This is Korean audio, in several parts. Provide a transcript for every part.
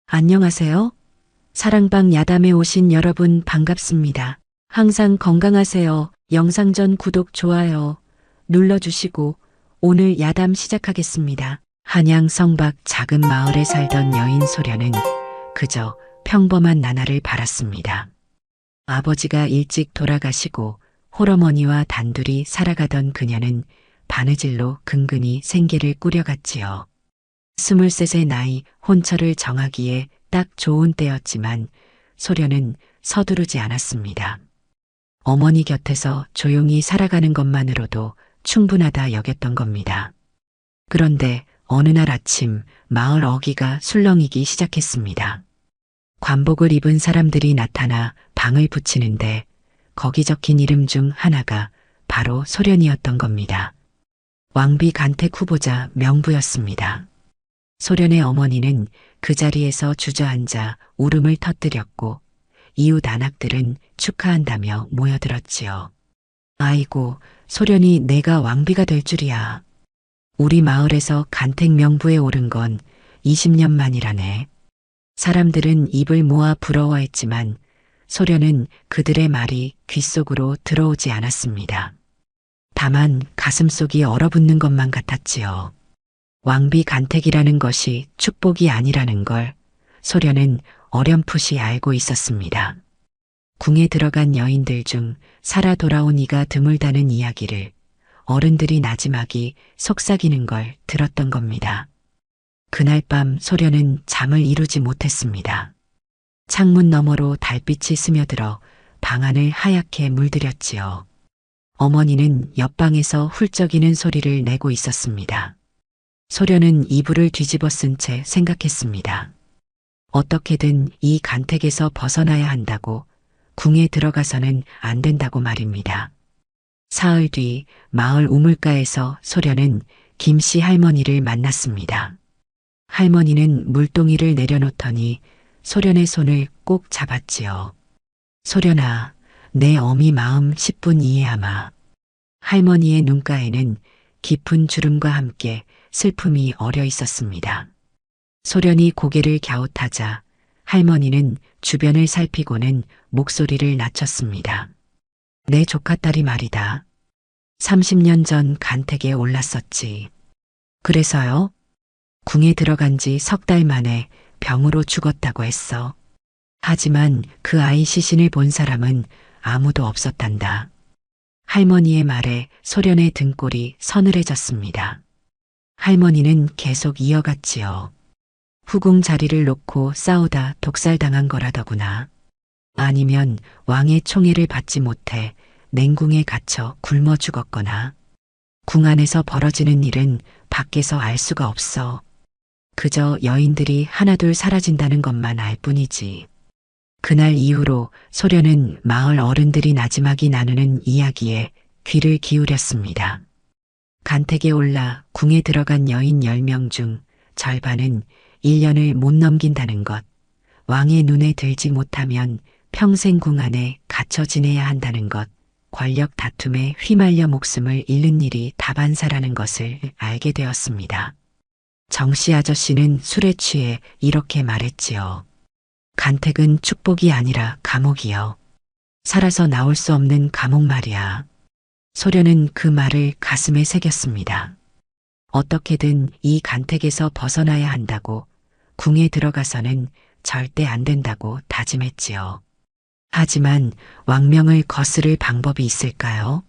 안녕하세요. 사랑방 야담에 오신 여러분 반갑습니다. 항상 건강하세요. 영상 전 구독, 좋아요 눌러주시고 오늘 야담 시작하겠습니다. 한양 성박 작은 마을에 살던 여인 소련은 그저 평범한 나날을 바랐습니다. 아버지가 일찍 돌아가시고 홀어머니와 단둘이 살아가던 그녀는 바느질로 근근히 생계를 꾸려갔지요. 23의 나이 혼처를 정하기에 딱 좋은 때였지만 소련은 서두르지 않았습니다. 어머니 곁에서 조용히 살아가는 것만으로도 충분하다 여겼던 겁니다. 그런데 어느 날 아침 마을 어귀가 술렁이기 시작했습니다. 관복을 입은 사람들이 나타나 방을 붙이는데 거기 적힌 이름 중 하나가 바로 소련이었던 겁니다. 왕비 간택 후보자 명부였습니다. 소련의 어머니는 그 자리에서 주저앉아 울음을 터뜨렸고 이웃 안악들은 축하한다며 모여들었지요. 아이고, 소련이 내가 왕비가 될 줄이야. 우리 마을에서 간택 명부에 오른 건 20년 만이라네. 사람들은 입을 모아 부러워했지만 소련은 그들의 말이 귓속으로 들어오지 않았습니다. 다만 가슴속이 얼어붙는 것만 같았지요. 왕비 간택이라는 것이 축복이 아니라는 걸 소련은 어렴풋이 알고 있었습니다. 궁에 들어간 여인들 중 살아 돌아온 이가 드물다는 이야기를 어른들이 나지막이 속삭이는 걸 들었던 겁니다. 그날 밤 소련은 잠을 이루지 못했습니다. 창문 너머로 달빛이 스며들어 방 안을 하얗게 물들였지요. 어머니는 옆방에서 훌쩍이는 소리를 내고 있었습니다. 소련은 이불을 뒤집어 쓴 채 생각했습니다. 어떻게든 이 간택에서 벗어나야 한다고, 궁에 들어가서는 안 된다고 말입니다. 사흘 뒤 마을 우물가에서 소련은 김씨 할머니를 만났습니다. 할머니는 물동이를 내려놓더니 소련의 손을 꼭 잡았지요. 소련아, 내 어미 마음 10분 이해하마. 할머니의 눈가에는 깊은 주름과 함께 슬픔이 어려 있었습니다. 소련이 고개를 갸웃하자 할머니는 주변을 살피고는 목소리를 낮췄습니다. 내 조카딸이 말이다. 30년 전 간택에 올랐었지. 그래서요? 궁에 들어간 지 석 달 만에 병으로 죽었다고 했어. 하지만 그 아이 시신을 본 사람은 아무도 없었단다. 할머니의 말에 소련의 등골이 서늘해졌습니다. 할머니는 계속 이어갔지요. 후궁 자리를 놓고 싸우다 독살당한 거라더구나. 아니면 왕의 총애를 받지 못해 냉궁에 갇혀 굶어 죽었거나. 궁 안에서 벌어지는 일은 밖에서 알 수가 없어. 그저 여인들이 하나둘 사라진다는 것만 알 뿐이지. 그날 이후로 소련은 마을 어른들이 나지막이 나누는 이야기에 귀를 기울였습니다. 간택에 올라 궁에 들어간 여인 10명 중 절반은 1년을 못 넘긴다는 것, 왕의 눈에 들지 못하면 평생 궁 안에 갇혀 지내야 한다는 것, 권력 다툼에 휘말려 목숨을 잃는 일이 다반사라는 것을 알게 되었습니다. 정씨 아저씨는 술에 취해 이렇게 말했지요. 간택은 축복이 아니라 감옥이요. 살아서 나올 수 없는 감옥 말이야. 소련은 그 말을 가슴에 새겼습니다. 어떻게든 이 간택에서 벗어나야 한다고, 궁에 들어가서는 절대 안 된다고 다짐했지요. 하지만 왕명을 거스를 방법이 있을까요?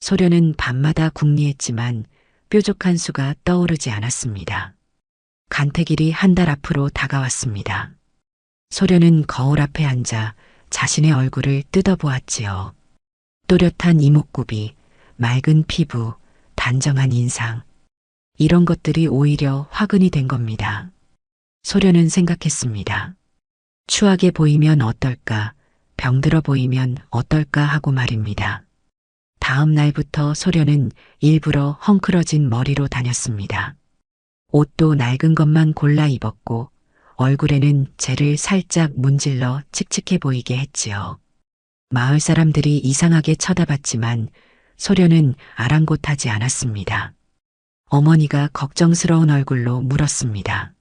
소련은 밤마다 궁리했지만 뾰족한 수가 떠오르지 않았습니다. 간택일이 한 달 앞으로 다가왔습니다. 소련은 거울 앞에 앉아 자신의 얼굴을 뜯어보았지요. 또렷한 이목구비, 맑은 피부, 단정한 인상. 이런 것들이 오히려 화근이 된 겁니다. 소련은 생각했습니다. 추하게 보이면 어떨까, 병들어 보이면 어떨까 하고 말입니다. 다음 날부터 소련은 일부러 헝클어진 머리로 다녔습니다. 옷도 낡은 것만 골라 입었고 얼굴에는 젤을 살짝 문질러 칙칙해 보이게 했지요. 마을 사람들이 이상하게 쳐다봤지만 소련은 아랑곳하지 않았습니다. 어머니가 걱정스러운 얼굴로 물었습니다.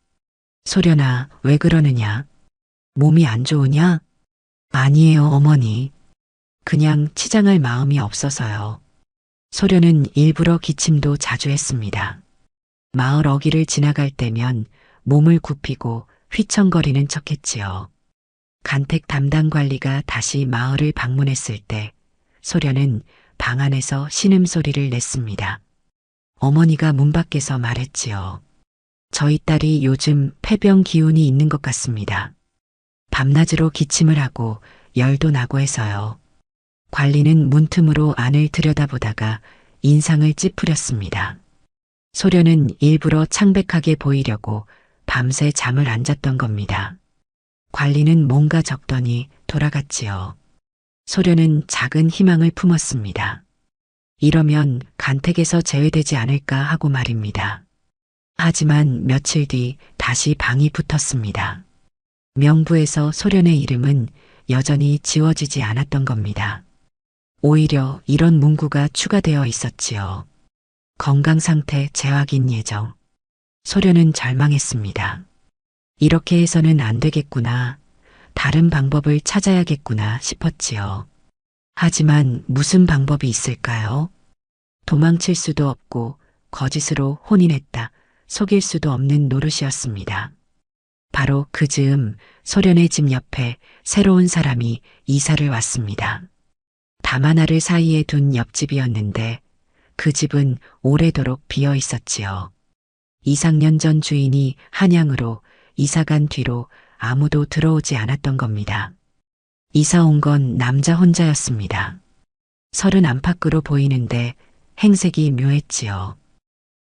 소련아, 왜 그러느냐? 몸이 안 좋으냐? 아니에요, 어머니. 그냥 치장할 마음이 없어서요. 소련은 일부러 기침도 자주 했습니다. 마을 어귀를 지나갈 때면 몸을 굽히고 휘청거리는 척했지요. 간택 담당 관리가 다시 마을을 방문했을 때 소련은 방 안에서 신음소리를 냈습니다. 어머니가 문 밖에서 말했지요. 저희 딸이 요즘 폐병 기운이 있는 것 같습니다. 밤낮으로 기침을 하고 열도 나고 해서요. 관리는 문틈으로 안을 들여다보다가 인상을 찌푸렸습니다. 소련은 일부러 창백하게 보이려고 밤새 잠을 안 잤던 겁니다. 관리는 뭔가 적더니 돌아갔지요. 소련은 작은 희망을 품었습니다. 이러면 간택에서 제외되지 않을까 하고 말입니다. 하지만 며칠 뒤 다시 방이 붙었습니다. 명부에서 소련의 이름은 여전히 지워지지 않았던 겁니다. 오히려 이런 문구가 추가되어 있었지요. 건강 상태 재확인 예정. 소련은 절망했습니다. 이렇게 해서는 안 되겠구나. 다른 방법을 찾아야겠구나 싶었지요. 하지만 무슨 방법이 있을까요? 도망칠 수도 없고 거짓으로 혼인했다. 속일 수도 없는 노릇이었습니다. 바로 그 즈음 소련의 집 옆에 새로운 사람이 이사를 왔습니다. 담 하나를 사이에 둔 옆집이었는데 그 집은 오래도록 비어 있었지요. 2, 3년 전 주인이 한양으로 이사간 뒤로 아무도 들어오지 않았던 겁니다. 이사 온 건 남자 혼자였습니다. 30 안팎으로 보이는데 행색이 묘했지요.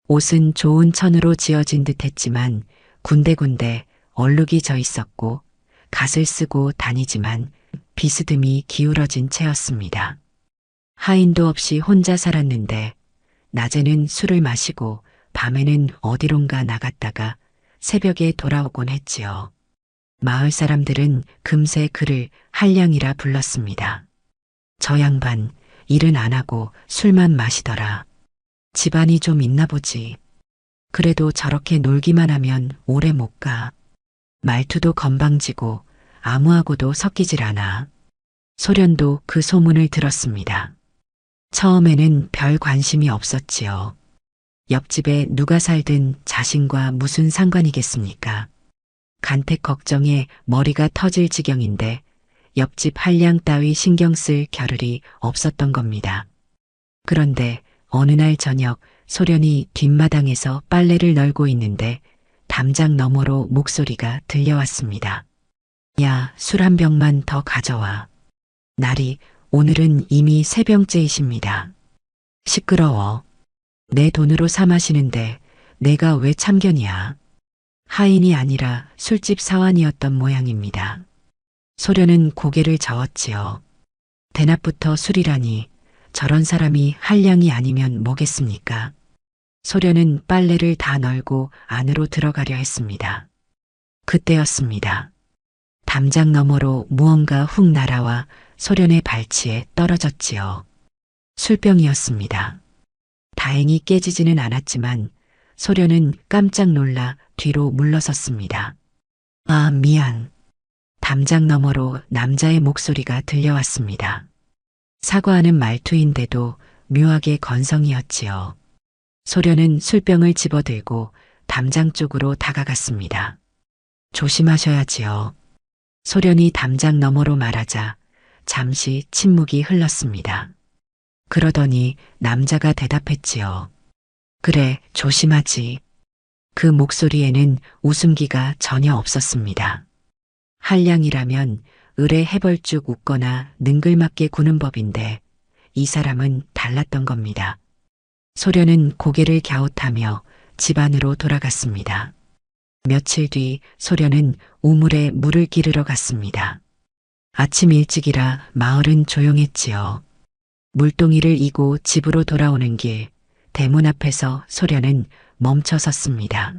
옷은 좋은 천으로 지어진 듯 했지만 군데군데 얼룩이 져 있었고 갓을 쓰고 다니지만 비스듬히 기울어진 채였습니다. 하인도 없이 혼자 살았는데 낮에는 술을 마시고 밤에는 어디론가 나갔다가 새벽에 돌아오곤 했지요. 마을 사람들은 금세 그를 한량이라 불렀습니다. 저 양반 일은 안 하고 술만 마시더라. 집안이 좀 있나 보지. 그래도 저렇게 놀기만 하면 오래 못 가. 말투도 건방지고 아무하고도 섞이질 않아. 소련도 그 소문을 들었습니다. 처음에는 별 관심이 없었지요. 옆집에 누가 살든 자신과 무슨 상관이겠습니까? 간택 걱정에 머리가 터질 지경인데 옆집 한량 따위 신경 쓸 겨를이 없었던 겁니다. 그런데 어느 날 저녁 소련이 뒷마당에서 빨래를 널고 있는데 담장 너머로 목소리가 들려왔습니다. 야, 술 한 병만 더 가져와. 날이 오늘은 이미 세 병째이십니다. 시끄러워. 내 돈으로 사 마시는데 내가 왜 참견이야. 하인이 아니라 술집 사환이었던 모양입니다. 소련은 고개를 저었지요. 대낮부터 술이라니 저런 사람이 한량이 아니면 뭐겠습니까? 소련은 빨래를 다 널고 안으로 들어가려 했습니다. 그때였습니다. 담장 너머로 무언가 훅 날아와 소련의 발치에 떨어졌지요. 술병이었습니다. 다행히 깨지지는 않았지만 소련은 깜짝 놀라 뒤로 물러섰습니다. 아, 미안. 담장 너머로 남자의 목소리가 들려왔습니다. 사과하는 말투인데도 묘하게 건성이었지요. 소련은 술병을 집어들고 담장 쪽으로 다가갔습니다. 조심하셔야지요. 소련이 담장 너머로 말하자 잠시 침묵이 흘렀습니다. 그러더니 남자가 대답했지요. 그래, 조심하지. 그 목소리에는 웃음기가 전혀 없었습니다. 한량이라면 을에 해벌쭉 웃거나 능글맞게 구는 법인데 이 사람은 달랐던 겁니다. 소련은 고개를 갸웃하며 집 안으로 돌아갔습니다. 며칠 뒤 소련은 우물에 물을 기르러 갔습니다. 아침 일찍이라 마을은 조용했지요. 물동이를 이고 집으로 돌아오는 길, 대문 앞에서 소련은 멈춰 섰습니다.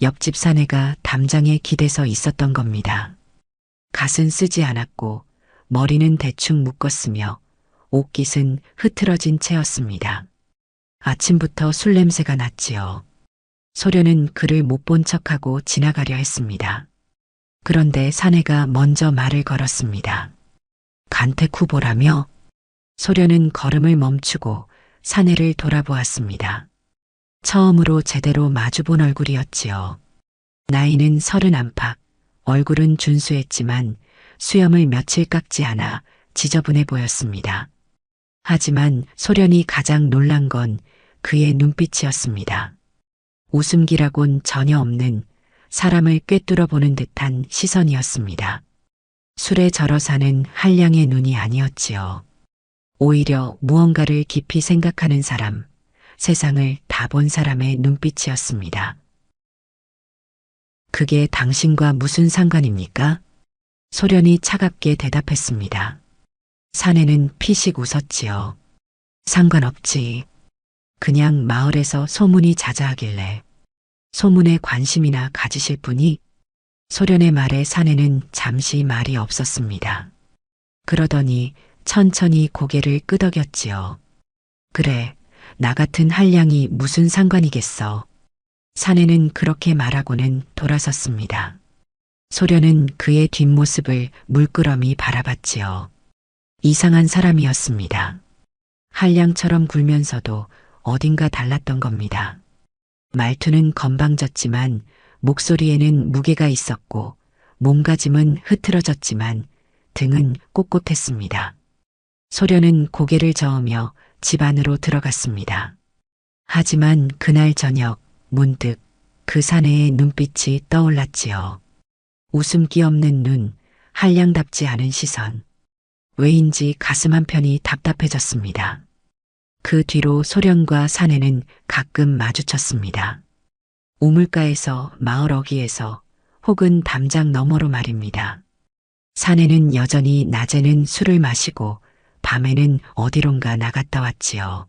옆집 사내가 담장에 기대서 있었던 겁니다. 갓은 쓰지 않았고 머리는 대충 묶었으며 옷깃은 흐트러진 채였습니다. 아침부터 술 냄새가 났지요. 소련은 그를 못 본 척하고 지나가려 했습니다. 그런데 사내가 먼저 말을 걸었습니다. 간택 후보라며? 소련은 걸음을 멈추고 사내를 돌아보았습니다. 처음으로 제대로 마주본 얼굴이었지요. 나이는 30 안팎, 얼굴은 준수했지만 수염을 며칠 깎지 않아 지저분해 보였습니다. 하지만 소련이 가장 놀란 건 그의 눈빛이었습니다. 웃음기라곤 전혀 없는 사람을 꿰뚫어 보는 듯한 시선이었습니다. 술에 절어 사는 한량의 눈이 아니었지요. 오히려 무언가를 깊이 생각하는 사람, 세상을 다 본 사람의 눈빛이었습니다. 그게 당신과 무슨 상관입니까? 소련이 차갑게 대답했습니다. 사내는 피식 웃었지요. 상관없지. 그냥 마을에서 소문이 자자하길래 소문에 관심이나 가지실 분이? 소련의 말에 사내는 잠시 말이 없었습니다. 그러더니 천천히 고개를 끄덕였지요. 그래, 나 같은 한량이 무슨 상관이겠어. 사내는 그렇게 말하고는 돌아섰습니다. 소련은 그의 뒷모습을 물끄러미 바라봤지요. 이상한 사람이었습니다. 한량처럼 굴면서도 어딘가 달랐던 겁니다. 말투는 건방졌지만 목소리에는 무게가 있었고 몸가짐은 흐트러졌지만 등은 꼿꼿했습니다. 소련은 고개를 저으며 집 안으로 들어갔습니다. 하지만 그날 저녁 문득 그 사내의 눈빛이 떠올랐지요. 웃음기 없는 눈, 한량답지 않은 시선. 왜인지 가슴 한편이 답답해졌습니다. 그 뒤로 소련과 사내는 가끔 마주쳤습니다. 우물가에서, 마을 어귀에서, 혹은 담장 너머로 말입니다. 사내는 여전히 낮에는 술을 마시고 밤에는 어디론가 나갔다 왔지요.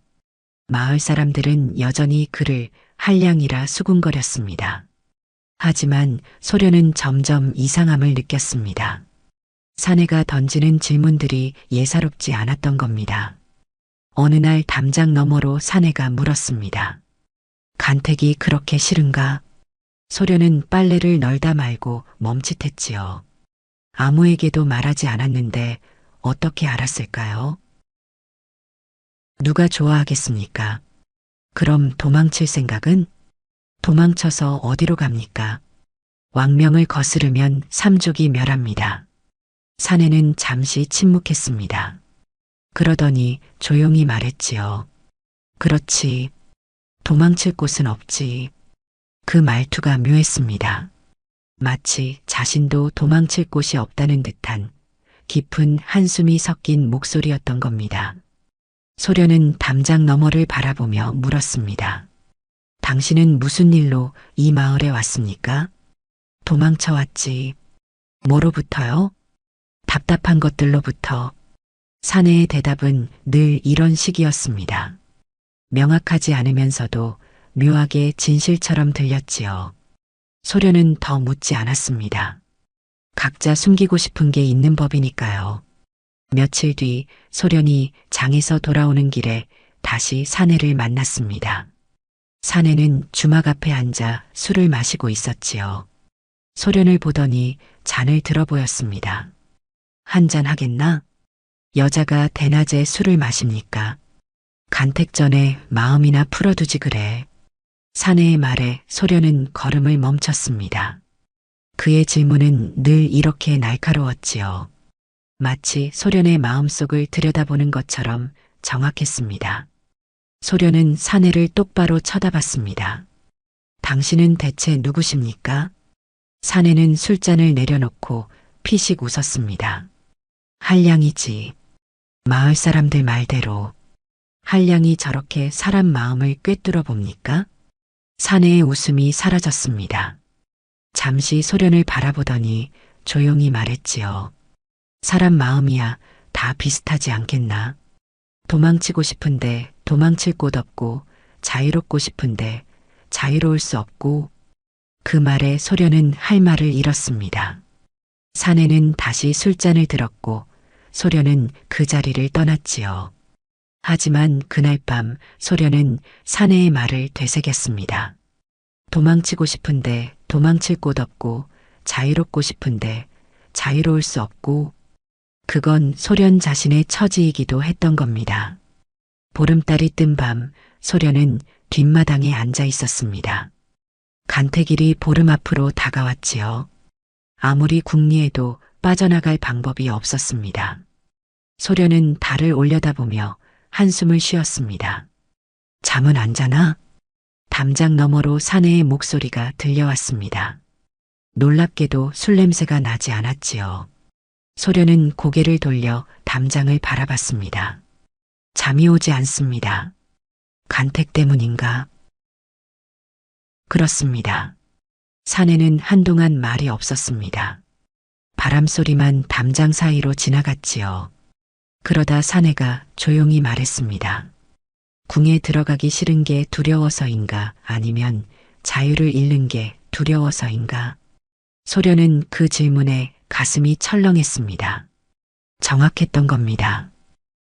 마을 사람들은 여전히 그를 한량이라 수군거렸습니다. 하지만 소련은 점점 이상함을 느꼈습니다. 사내가 던지는 질문들이 예사롭지 않았던 겁니다. 어느 날 담장 너머로 사내가 물었습니다. 간택이 그렇게 싫은가? 소련은 빨래를 널다 말고 멈칫했지요. 아무에게도 말하지 않았는데 어떻게 알았을까요? 누가 좋아하겠습니까? 그럼 도망칠 생각은? 도망쳐서 어디로 갑니까? 왕명을 거스르면 삼족이 멸합니다. 사내는 잠시 침묵했습니다. 그러더니 조용히 말했지요. 그렇지. 도망칠 곳은 없지. 그 말투가 묘했습니다. 마치 자신도 도망칠 곳이 없다는 듯한 깊은 한숨이 섞인 목소리였던 겁니다. 소련은 담장 너머를 바라보며 물었습니다. 당신은 무슨 일로 이 마을에 왔습니까? 도망쳐 왔지. 뭐로부터요? 답답한 것들로부터. 사내의 대답은 늘 이런 식이었습니다. 명확하지 않으면서도 묘하게 진실처럼 들렸지요. 소련은 더 묻지 않았습니다. 각자 숨기고 싶은 게 있는 법이니까요. 며칠 뒤 소련이 장에서 돌아오는 길에 다시 사내를 만났습니다. 사내는 주막 앞에 앉아 술을 마시고 있었지요. 소련을 보더니 잔을 들어 보였습니다. 한잔 하겠나? 여자가 대낮에 술을 마십니까? 간택 전에 마음이나 풀어두지 그래. 사내의 말에 소련은 걸음을 멈췄습니다. 그의 질문은 늘 이렇게 날카로웠지요. 마치 소련의 마음속을 들여다보는 것처럼 정확했습니다. 소련은 사내를 똑바로 쳐다봤습니다. 당신은 대체 누구십니까? 사내는 술잔을 내려놓고 피식 웃었습니다. 한량이지. 마을 사람들 말대로. 한량이 저렇게 사람 마음을 꿰뚫어 봅니까? 사내의 웃음이 사라졌습니다. 잠시 소련을 바라보더니 조용히 말했지요. 사람 마음이야 다 비슷하지 않겠나? 도망치고 싶은데 도망칠 곳 없고 자유롭고 싶은데 자유로울 수 없고. 그 말에 소련은 할 말을 잃었습니다. 사내는 다시 술잔을 들었고 소련은 그 자리를 떠났지요. 하지만 그날 밤 소련은 사내의 말을 되새겼습니다. 도망치고 싶은데 도망칠 곳 없고 자유롭고 싶은데 자유로울 수 없고 그건 소련 자신의 처지이기도 했던 겁니다. 보름달이 뜬 밤 소련은 뒷마당에 앉아 있었습니다. 간택일이 보름 앞으로 다가왔지요. 아무리 궁리해도 빠져나갈 방법이 없었습니다. 소련은 달을 올려다보며 한숨을 쉬었습니다. 잠은 안 자나? 담장 너머로 사내의 목소리가 들려왔습니다. 놀랍게도 술 냄새가 나지 않았지요. 소련은 고개를 돌려 담장을 바라봤습니다. 잠이 오지 않습니다. 간택 때문인가? 그렇습니다. 사내는 한동안 말이 없었습니다. 바람소리만 담장 사이로 지나갔지요. 그러다 사내가 조용히 말했습니다. 궁에 들어가기 싫은 게 두려워서인가 아니면 자유를 잃는 게 두려워서인가? 소련은 그 질문에 가슴이 철렁했습니다. 정확했던 겁니다.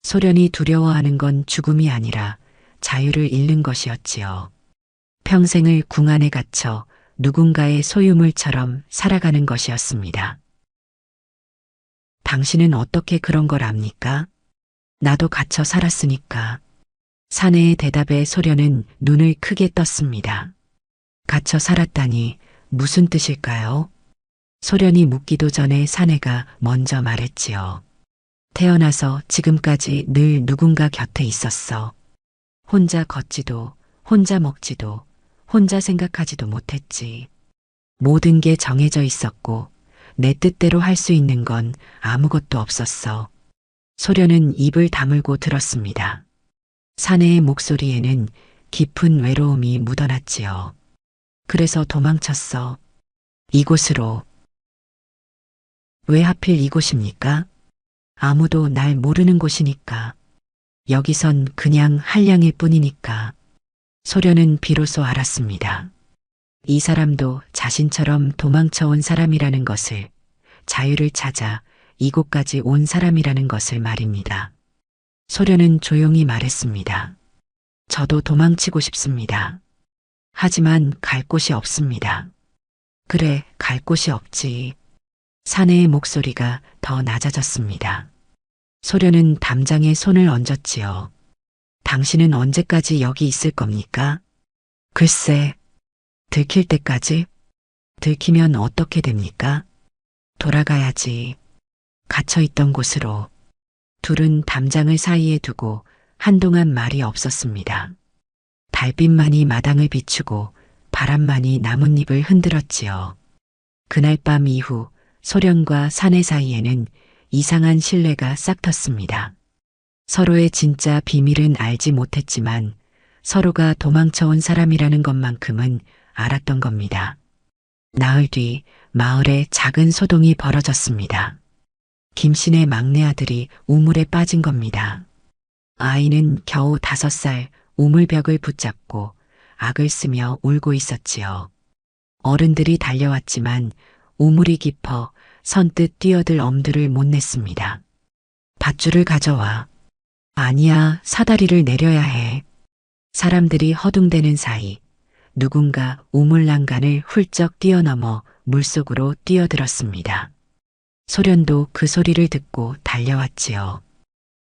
소련이 두려워하는 건 죽음이 아니라 자유를 잃는 것이었지요. 평생을 궁 안에 갇혀 누군가의 소유물처럼 살아가는 것이었습니다. 당신은 어떻게 그런 걸 압니까? 나도 갇혀 살았으니까. 사내의 대답에 소련은 눈을 크게 떴습니다. 갇혀 살았다니 무슨 뜻일까요? 소련이 묻기도 전에 사내가 먼저 말했지요. 태어나서 지금까지 늘 누군가 곁에 있었어. 혼자 걷지도, 혼자 먹지도, 혼자 생각하지도 못했지. 모든 게 정해져 있었고 내 뜻대로 할 수 있는 건 아무것도 없었어. 소련은 입을 다물고 들었습니다. 사내의 목소리에는 깊은 외로움이 묻어났지요. 그래서 도망쳤어. 이곳으로. 왜 하필 이곳입니까? 아무도 날 모르는 곳이니까. 여기선 그냥 한량일 뿐이니까. 소련은 비로소 알았습니다. 이 사람도 자신처럼 도망쳐온 사람이라는 것을, 자유를 찾아 이곳까지 온 사람이라는 것을 말입니다. 소련은 조용히 말했습니다. 저도 도망치고 싶습니다. 하지만 갈 곳이 없습니다. 그래, 갈 곳이 없지. 사내의 목소리가 더 낮아졌습니다. 소련은 담장에 손을 얹었지요. 당신은 언제까지 여기 있을 겁니까? 글쎄, 들킬 때까지? 들키면 어떻게 됩니까? 돌아가야지. 갇혀있던 곳으로. 둘은 담장을 사이에 두고 한동안 말이 없었습니다. 달빛만이 마당을 비추고 바람만이 나뭇잎을 흔들었지요. 그날 밤 이후 소련과 사내 사이에는 이상한 신뢰가 싹텄습니다. 서로의 진짜 비밀은 알지 못했지만 서로가 도망쳐온 사람이라는 것만큼은 알았던 겁니다. 나흘 뒤 마을에 작은 소동이 벌어졌습니다. 김씨네 막내 아들이 우물에 빠진 겁니다. 아이는 겨우 5살 우물벽을 붙잡고 악을 쓰며 울고 있었지요. 어른들이 달려왔지만 우물이 깊어 선뜻 뛰어들 엄두를 못 냈습니다. 밧줄을 가져와. 아니야, 사다리를 내려야 해. 사람들이 허둥대는 사이 누군가 우물 난간을 훌쩍 뛰어넘어 물속으로 뛰어들었습니다. 소련도 그 소리를 듣고 달려왔지요.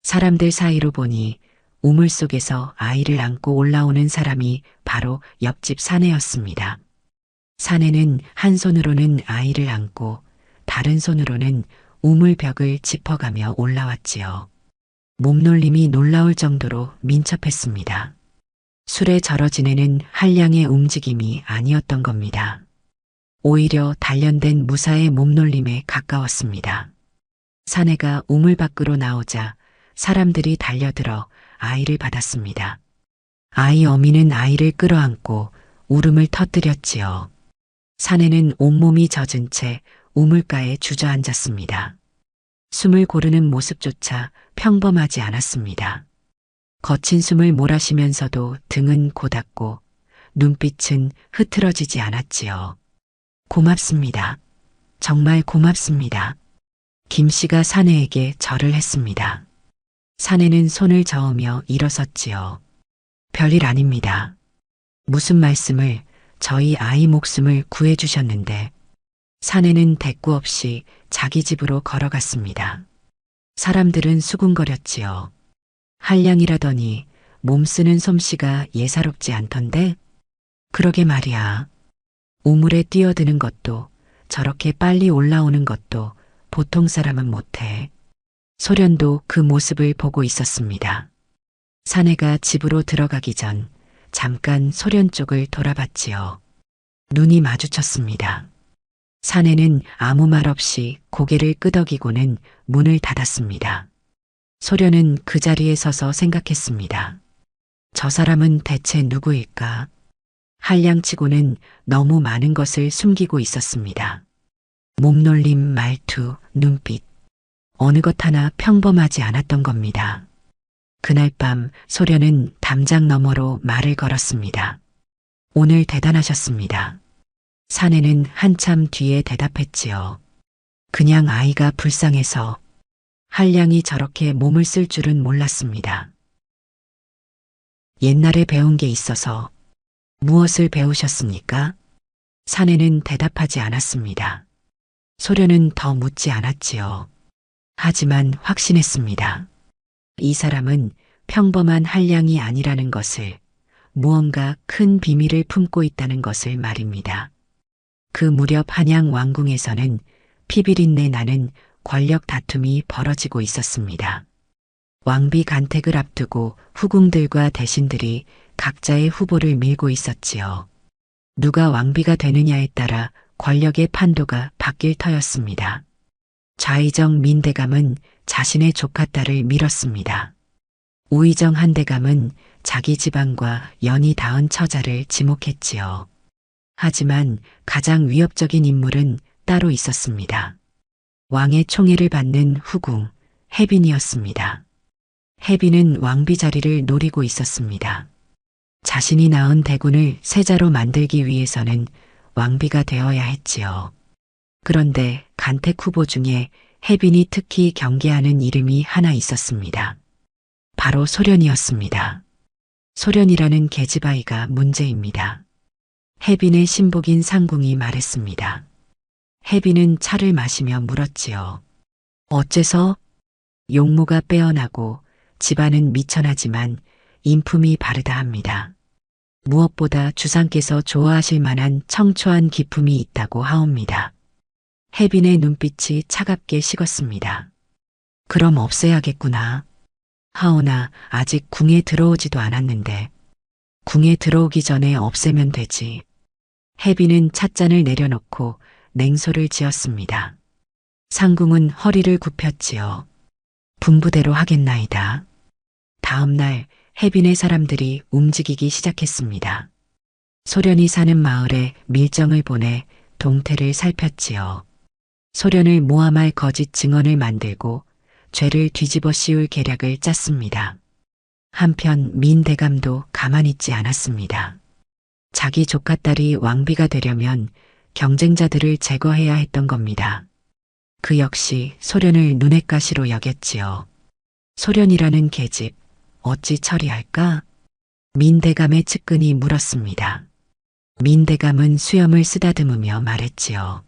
사람들 사이로 보니 우물 속에서 아이를 안고 올라오는 사람이 바로 옆집 사내였습니다. 사내는 한 손으로는 아이를 안고 다른 손으로는 우물벽을 짚어가며 올라왔지요. 몸놀림이 놀라울 정도로 민첩했습니다. 술에 절어 지내는 한량의 움직임이 아니었던 겁니다. 오히려 단련된 무사의 몸놀림에 가까웠습니다. 사내가 우물 밖으로 나오자 사람들이 달려들어 아이를 받았습니다. 아이 어미는 아이를 끌어안고 울음을 터뜨렸지요. 사내는 온몸이 젖은 채 우물가에 주저앉았습니다. 숨을 고르는 모습조차 평범하지 않았습니다. 거친 숨을 몰아쉬면서도 등은 고닫고 눈빛은 흐트러지지 않았지요. 고맙습니다. 정말 고맙습니다. 김씨가 사내에게 절을 했습니다. 사내는 손을 저으며 일어섰지요. 별일 아닙니다. 무슨 말씀을, 저희 아이 목숨을 구해주셨는데 사내는 대꾸 없이 자기 집으로 걸어갔습니다. 사람들은 수군거렸지요. 한량이라더니 몸 쓰는 솜씨가 예사롭지 않던데? 그러게 말이야. 우물에 뛰어드는 것도 저렇게 빨리 올라오는 것도 보통 사람은 못해. 소련도 그 모습을 보고 있었습니다. 사내가 집으로 들어가기 전 잠깐 소련 쪽을 돌아봤지요. 눈이 마주쳤습니다. 사내는 아무 말 없이 고개를 끄덕이고는 문을 닫았습니다. 소련은 그 자리에 서서 생각했습니다. 저 사람은 대체 누구일까? 한량치고는 너무 많은 것을 숨기고 있었습니다. 몸놀림, 말투, 눈빛. 어느 것 하나 평범하지 않았던 겁니다. 그날 밤 소련은 담장 너머로 말을 걸었습니다. 오늘 대단하셨습니다. 사내는 한참 뒤에 대답했지요. 그냥 아이가 불쌍해서. 한량이 저렇게 몸을 쓸 줄은 몰랐습니다. 옛날에 배운 게 있어서. 무엇을 배우셨습니까? 사내는 대답하지 않았습니다. 소련은 더 묻지 않았지요. 하지만 확신했습니다. 이 사람은 평범한 한량이 아니라는 것을, 무언가 큰 비밀을 품고 있다는 것을 말입니다. 그 무렵 한양 왕궁에서는 피비린내 나는 권력 다툼이 벌어지고 있었습니다. 왕비 간택을 앞두고 후궁들과 대신들이 각자의 후보를 밀고 있었지요. 누가 왕비가 되느냐에 따라 권력의 판도가 바뀔 터였습니다. 좌의정 민대감은 자신의 조카 딸을 밀었습니다. 우의정 한대감은 자기 집안과 연이 닿은 처자를 지목했지요. 하지만 가장 위협적인 인물은 따로 있었습니다. 왕의 총애를 받는 후궁, 혜빈이었습니다. 혜빈은 왕비 자리를 노리고 있었습니다. 자신이 낳은 대군을 세자로 만들기 위해서는 왕비가 되어야 했지요. 그런데 간택 후보 중에 혜빈이 특히 경계하는 이름이 하나 있었습니다. 바로 소련이었습니다. 소련이라는 계집아이가 문제입니다. 혜빈의 신복인 상궁이 말했습니다. 혜빈은 차를 마시며 물었지요. 어째서? 용모가 빼어나고 집안은 미천하지만 인품이 바르다 합니다. 무엇보다 주상께서 좋아하실 만한 청초한 기품이 있다고 하옵니다. 혜빈의 눈빛이 차갑게 식었습니다. 그럼 없애야겠구나. 하오나 아직 궁에 들어오지도 않았는데 궁에 들어오기 전에 없애면 되지. 혜빈은 찻잔을 내려놓고 냉소를 지었습니다. 상궁은 허리를 굽혔지요. 분부대로 하겠나이다. 다음 날 혜빈의 사람들이 움직이기 시작했습니다. 소련이 사는 마을에 밀정을 보내 동태를 살폈지요. 소련을 모함할 거짓 증언을 만들고 죄를 뒤집어 씌울 계략을 짰습니다. 한편 민대감도 가만히 있지 않았습니다. 자기 조카딸이 왕비가 되려면 경쟁자들을 제거해야 했던 겁니다. 그 역시 소련을 눈엣 가시로 여겼지요. 소련이라는 계집 어찌 처리할까? 민대감의 측근이 물었습니다. 민대감은 수염을 쓰다듬으며 말했지요.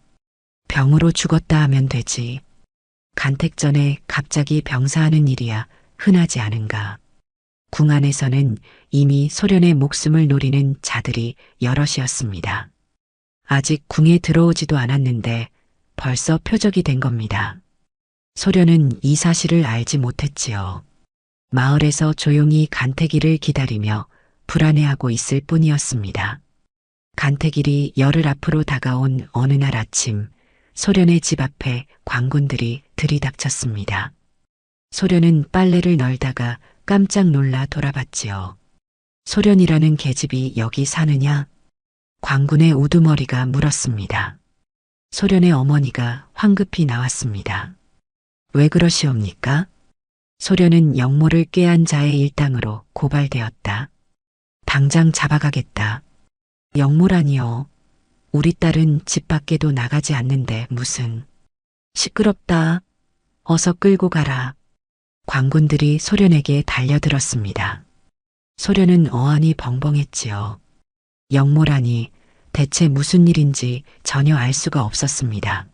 병으로 죽었다 하면 되지. 간택 전에 갑자기 병사하는 일이야 흔하지 않은가. 궁 안에서는 이미 소련의 목숨을 노리는 자들이 여럿이었습니다. 아직 궁에 들어오지도 않았는데 벌써 표적이 된 겁니다. 소련은 이 사실을 알지 못했지요. 마을에서 조용히 간택일을 기다리며 불안해하고 있을 뿐이었습니다. 간택일이 열흘 앞으로 다가온 어느 날 아침 소련의 집 앞에 관군들이 들이닥쳤습니다. 소련은 빨래를 널다가 깜짝 놀라 돌아봤지요. 소련이라는 계집이 여기 사느냐? 관군의 우두머리가 물었습니다. 소련의 어머니가 황급히 나왔습니다. 왜 그러시옵니까? 소련은 영모를 꾀한 자의 일당으로 고발되었다. 당장 잡아가겠다. 영모라니요. 우리 딸은 집 밖에도 나가지 않는데 무슨. 시끄럽다. 어서 끌고 가라. 관군들이 소련에게 달려들었습니다. 소련은 어안이 벙벙했지요. 영모라니 대체 무슨 일인지 전혀 알 수가 없었습니다.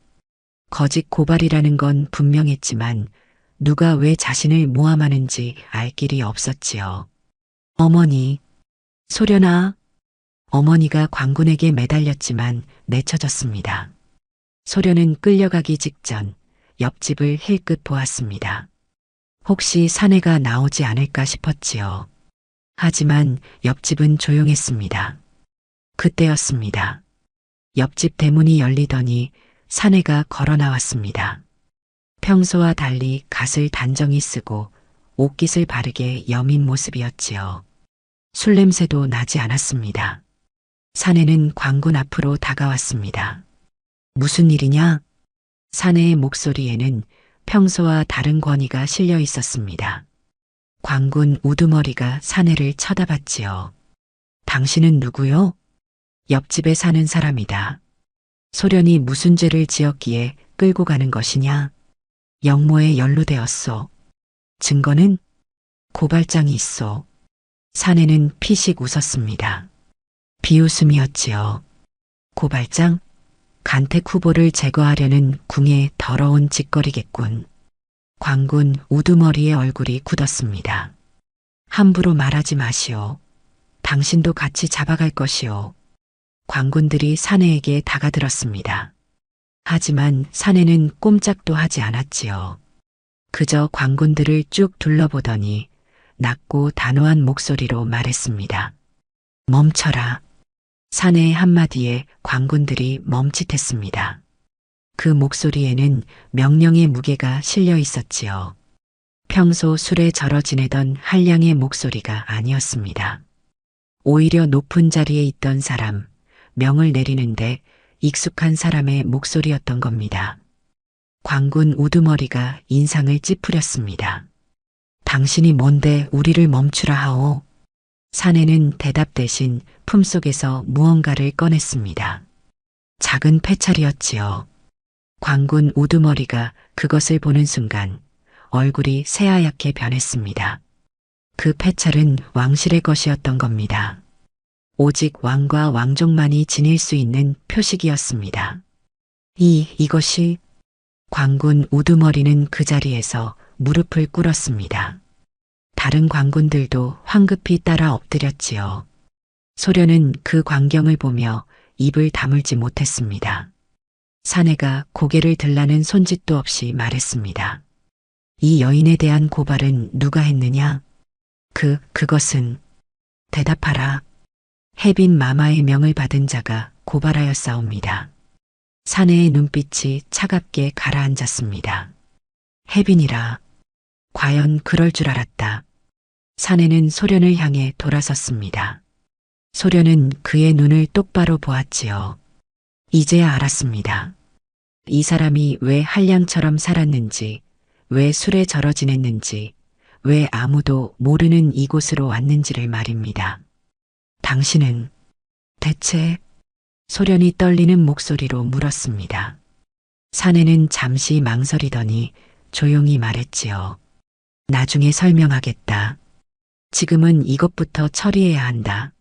거짓 고발이라는 건 분명했지만 누가 왜 자신을 모함하는지 알 길이 없었지요. 어머니, 소련아. 어머니가 광군에게 매달렸지만 내쳐졌습니다. 소련은 끌려가기 직전 옆집을 힐끗 보았습니다. 혹시 사내가 나오지 않을까 싶었지요. 하지만 옆집은 조용했습니다. 그때였습니다. 옆집 대문이 열리더니 사내가 걸어 나왔습니다. 평소와 달리 갓을 단정히 쓰고 옷깃을 바르게 여민 모습이었지요. 술 냄새도 나지 않았습니다. 사내는 광군 앞으로 다가왔습니다. 무슨 일이냐? 사내의 목소리에는 평소와 다른 권위가 실려 있었습니다. 광군 우두머리가 사내를 쳐다봤지요. 당신은 누구요? 옆집에 사는 사람이다. 소련이 무슨 죄를 지었기에 끌고 가는 것이냐? 영모에 연루되었소. 증거는? 고발장이 있소. 사내는 피식 웃었습니다. 비웃음이었지요. 고발장? 간택 후보를 제거하려는 궁의 더러운 짓거리겠군. 광군 우두머리의 얼굴이 굳었습니다. 함부로 말하지 마시오. 당신도 같이 잡아갈 것이오. 광군들이 사내에게 다가들었습니다. 하지만 사내는 꼼짝도 하지 않았지요. 그저 광군들을 쭉 둘러보더니 낮고 단호한 목소리로 말했습니다. 멈춰라. 사내의 한마디에 광군들이 멈칫했습니다. 그 목소리에는 명령의 무게가 실려 있었지요. 평소 술에 절어 지내던 한량의 목소리가 아니었습니다. 오히려 높은 자리에 있던 사람, 명을 내리는데 익숙한 사람의 목소리였던 겁니다. 광군 우두머리가 인상을 찌푸렸습니다. 당신이 뭔데 우리를 멈추라 하오? 사내는 대답 대신 품속에서 무언가를 꺼냈습니다. 작은 패찰이었지요. 광군 우두머리가 그것을 보는 순간 얼굴이 새하얗게 변했습니다. 그 패찰은 왕실의 것이었던 겁니다. 오직 왕과 왕족만이 지닐 수 있는 표식이었습니다. 이것이 광군 우두머리는 그 자리에서 무릎을 꿇었습니다. 다른 광군들도 황급히 따라 엎드렸지요. 소련은 그 광경을 보며 입을 다물지 못했습니다. 사내가 고개를 들라는 손짓도 없이 말했습니다. 이 여인에 대한 고발은 누가 했느냐? 그것은 대답하라. 혜빈 마마의 명을 받은 자가 고발하였사옵니다. 사내의 눈빛이 차갑게 가라앉았습니다. 혜빈이라. 과연 그럴 줄 알았다. 사내는 소련을 향해 돌아섰습니다. 소련은 그의 눈을 똑바로 보았지요. 이제야 알았습니다. 이 사람이 왜 한량처럼 살았는지, 왜 술에 절어 지냈는지, 왜 아무도 모르는 이곳으로 왔는지를 말입니다. 당신은 대체? 소련이 떨리는 목소리로 물었습니다. 사내는 잠시 망설이더니 조용히 말했지요. 나중에 설명하겠다. 지금은 이것부터 처리해야 한다.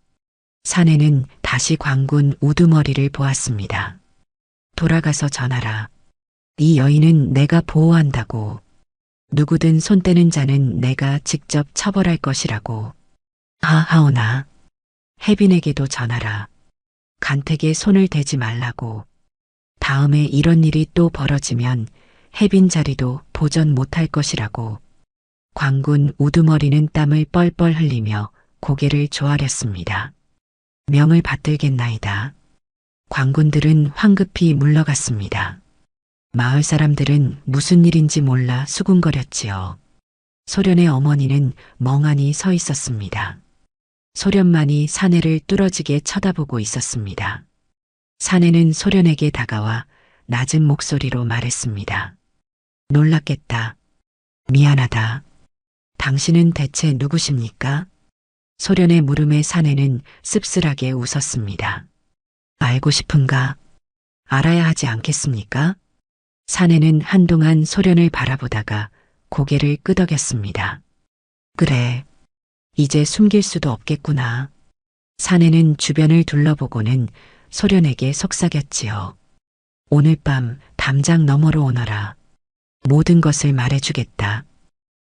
사내는 다시 광군 우두머리를 보았습니다. 돌아가서 전하라. 이 여인은 내가 보호한다고. 누구든 손 떼는 자는 내가 직접 처벌할 것이라고. 하오나. 혜빈에게도 전하라. 간택에 손을 대지 말라고. 다음에 이런 일이 또 벌어지면 혜빈 자리도 보전 못할 것이라고. 광군 우두머리는 땀을 뻘뻘 흘리며 고개를 조아렸습니다. 명을 받들겠나이다. 광군들은 황급히 물러갔습니다. 마을 사람들은 무슨 일인지 몰라 수군거렸지요. 소련의 어머니는 멍하니 서 있었습니다. 소련만이 사내를 뚫어지게 쳐다보고 있었습니다. 사내는 소련에게 다가와 낮은 목소리로 말했습니다. 놀랐겠다. 미안하다. 당신은 대체 누구십니까? 소련의 물음에 사내는 씁쓸하게 웃었습니다. 알고 싶은가? 알아야 하지 않겠습니까? 사내는 한동안 소련을 바라보다가 고개를 끄덕였습니다. 그래. 이제 숨길 수도 없겠구나. 사내는 주변을 둘러보고는 소련에게 속삭였지요. 오늘 밤 담장 너머로 오너라. 모든 것을 말해주겠다.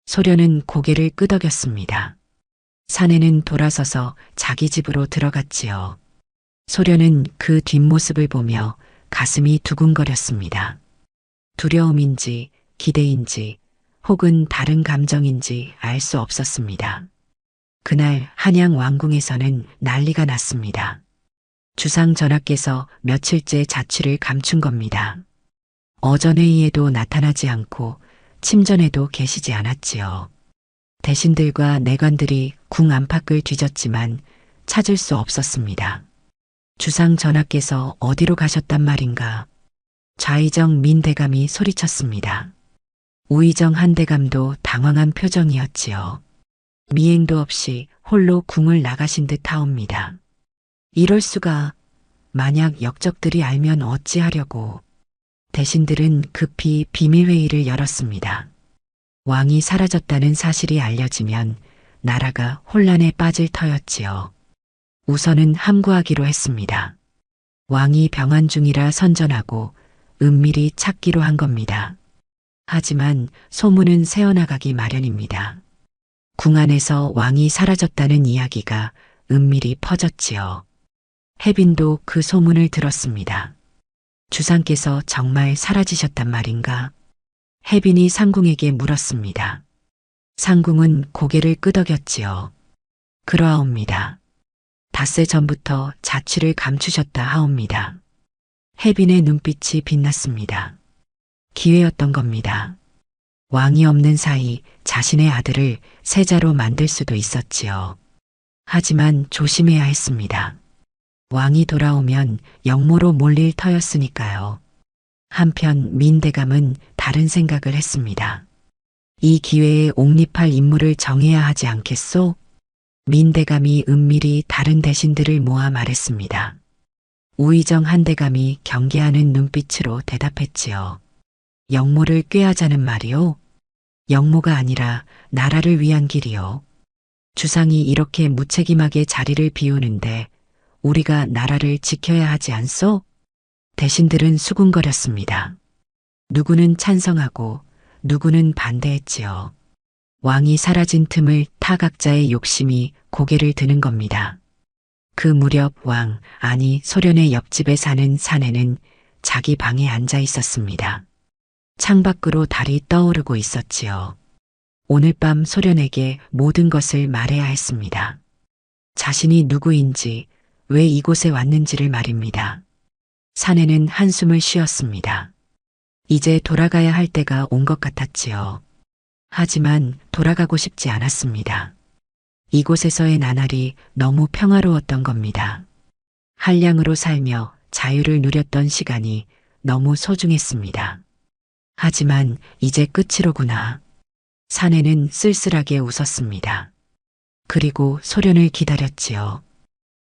소련은 고개를 끄덕였습니다. 사내는 돌아서서 자기 집으로 들어갔지요. 소련은 그 뒷모습을 보며 가슴이 두근거렸습니다. 두려움인지 기대인지 혹은 다른 감정인지 알 수 없었습니다. 그날 한양 왕궁에서는 난리가 났습니다. 주상 전하께서 며칠째 자취를 감춘 겁니다. 어전회의에도 나타나지 않고 침전에도 계시지 않았지요. 대신들과 내관들이 궁 안팎을 뒤졌지만 찾을 수 없었습니다. 주상 전하께서 어디로 가셨단 말인가? 좌의정 민대감이 소리쳤습니다. 우의정 한대감도 당황한 표정이었지요. 미행도 없이 홀로 궁을 나가신 듯 하옵니다. 이럴 수가. 만약 역적들이 알면 어찌하려고. 대신들은 급히 비밀회의를 열었습니다. 왕이 사라졌다는 사실이 알려지면 나라가 혼란에 빠질 터였지요. 우선은 함구하기로 했습니다. 왕이 병환 중이라 선전하고 은밀히 찾기로 한 겁니다. 하지만 소문은 새어나가기 마련입니다. 궁 안에서 왕이 사라졌다는 이야기가 은밀히 퍼졌지요. 해빈도 그 소문을 들었습니다. 주상께서 정말 사라지셨단 말인가? 해빈이 상궁에게 물었습니다. 상궁은 고개를 끄덕였지요. 그러하옵니다. 닷새 전부터 자취를 감추셨다 하옵니다. 해빈의 눈빛이 빛났습니다. 기회였던 겁니다. 왕이 없는 사이 자신의 아들을 세자로 만들 수도 있었지요. 하지만 조심해야 했습니다. 왕이 돌아오면 역모로 몰릴 터였으니까요. 한편 민대감은 다른 생각을 했습니다. 이 기회에 옹립할 인물을 정해야 하지 않겠소? 민대감이 은밀히 다른 대신들을 모아 말했습니다. 우의정 한대감이 경계하는 눈빛으로 대답했지요. 역모를 꾀하자는 말이오? 역모가 아니라 나라를 위한 길이요. 주상이 이렇게 무책임하게 자리를 비우는데 우리가 나라를 지켜야 하지 않소? 대신들은 수군거렸습니다. 누구는 찬성하고 누구는 반대했지요. 왕이 사라진 틈을 타 각자의 욕심이 고개를 드는 겁니다. 그 무렵 왕, 아니 소련의 옆집에 사는 사내는 자기 방에 앉아 있었습니다. 창밖으로 달이 떠오르고 있었지요. 오늘 밤 소련에게 모든 것을 말해야 했습니다. 자신이 누구인지, 왜 이곳에 왔는지를 말입니다. 사내는 한숨을 쉬었습니다. 이제 돌아가야 할 때가 온 것 같았지요. 하지만 돌아가고 싶지 않았습니다. 이곳에서의 나날이 너무 평화로웠던 겁니다. 한량으로 살며 자유를 누렸던 시간이 너무 소중했습니다. 하지만 이제 끝이로구나. 사내는 쓸쓸하게 웃었습니다. 그리고 소련을 기다렸지요.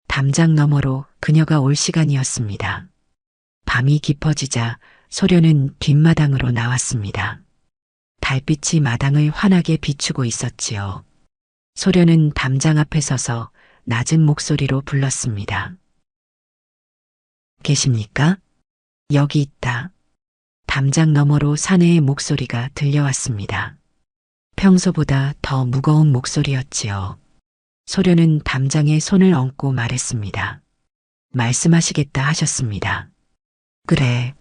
담장 너머로 그녀가 올 시간이었습니다. 밤이 깊어지자 소련은 뒷마당으로 나왔습니다. 달빛이 마당을 환하게 비추고 있었지요. 소련은 담장 앞에 서서 낮은 목소리로 불렀습니다. 계십니까? 여기 있다. 담장 너머로 사내의 목소리가 들려왔습니다. 평소보다 더 무거운 목소리였지요. 소련은 담장에 손을 얹고 말했습니다. 말씀하시겠다 하셨습니다. 그래.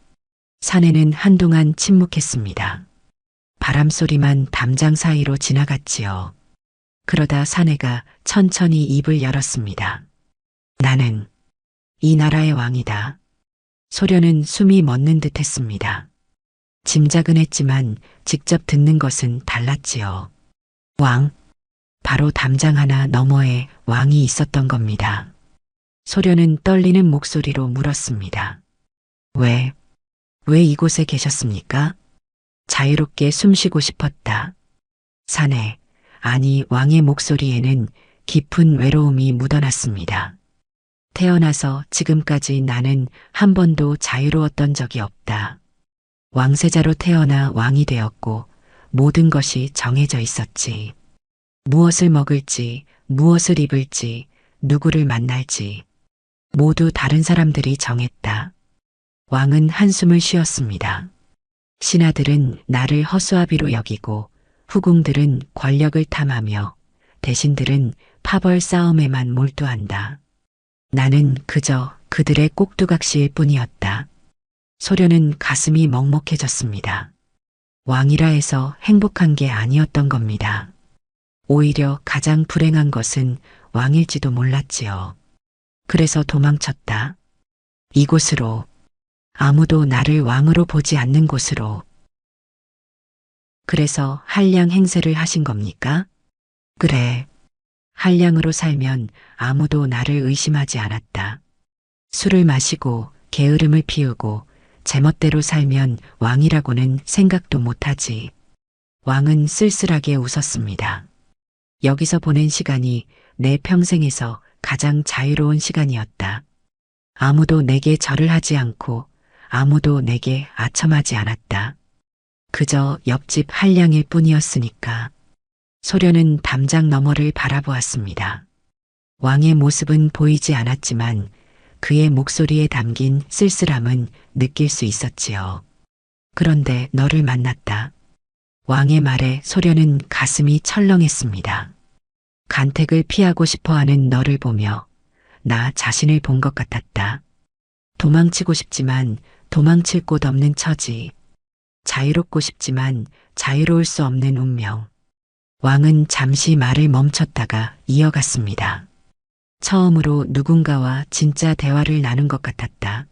사내는 한동안 침묵했습니다. 바람소리만 담장 사이로 지나갔지요. 그러다 사내가 천천히 입을 열었습니다. 나는 이 나라의 왕이다. 소련은 숨이 멎는 듯 했습니다. 짐작은 했지만 직접 듣는 것은 달랐지요. 왕, 바로 담장 하나 너머에 왕이 있었던 겁니다. 소련은 떨리는 목소리로 물었습니다. 왜 이곳에 계셨습니까? 자유롭게 숨쉬고 싶었다. 사내, 아니 왕의 목소리에는 깊은 외로움이 묻어났습니다. 태어나서 지금까지 나는 한 번도 자유로웠던 적이 없다. 왕세자로 태어나 왕이 되었고 모든 것이 정해져 있었지. 무엇을 먹을지, 무엇을 입을지, 누구를 만날지. 모두 다른 사람들이 정했다. 왕은 한숨을 쉬었습니다. 신하들은 나를 허수아비로 여기고 후궁들은 권력을 탐하며 대신들은 파벌 싸움에만 몰두한다. 나는 그저 그들의 꼭두각시일 뿐이었다. 소련은 가슴이 먹먹해졌습니다. 왕이라 해서 행복한 게 아니었던 겁니다. 오히려 가장 불행한 것은 왕일지도 몰랐지요. 그래서 도망쳤다. 이곳으로, 아무도 나를 왕으로 보지 않는 곳으로. 그래서 한량 행세를 하신 겁니까? 그래. 한량으로 살면 아무도 나를 의심하지 않았다. 술을 마시고 게으름을 피우고 제멋대로 살면 왕이라고는 생각도 못하지. 왕은 쓸쓸하게 웃었습니다. 여기서 보낸 시간이 내 평생에서 가장 자유로운 시간이었다. 아무도 내게 절을 하지 않고 아무도 내게 아첨하지 않았다. 그저 옆집 한량일 뿐이었으니까. 소련은 담장 너머를 바라보았습니다. 왕의 모습은 보이지 않았지만 그의 목소리에 담긴 쓸쓸함은 느낄 수 있었지요. 그런데 너를 만났다. 왕의 말에 소련은 가슴이 철렁했습니다. 간택을 피하고 싶어하는 너를 보며 나 자신을 본 것 같았다. 도망치고 싶지만 도망칠 곳 없는 처지. 자유롭고 싶지만 자유로울 수 없는 운명. 왕은 잠시 말을 멈췄다가 이어갔습니다. 처음으로 누군가와 진짜 대화를 나눈 것 같았다.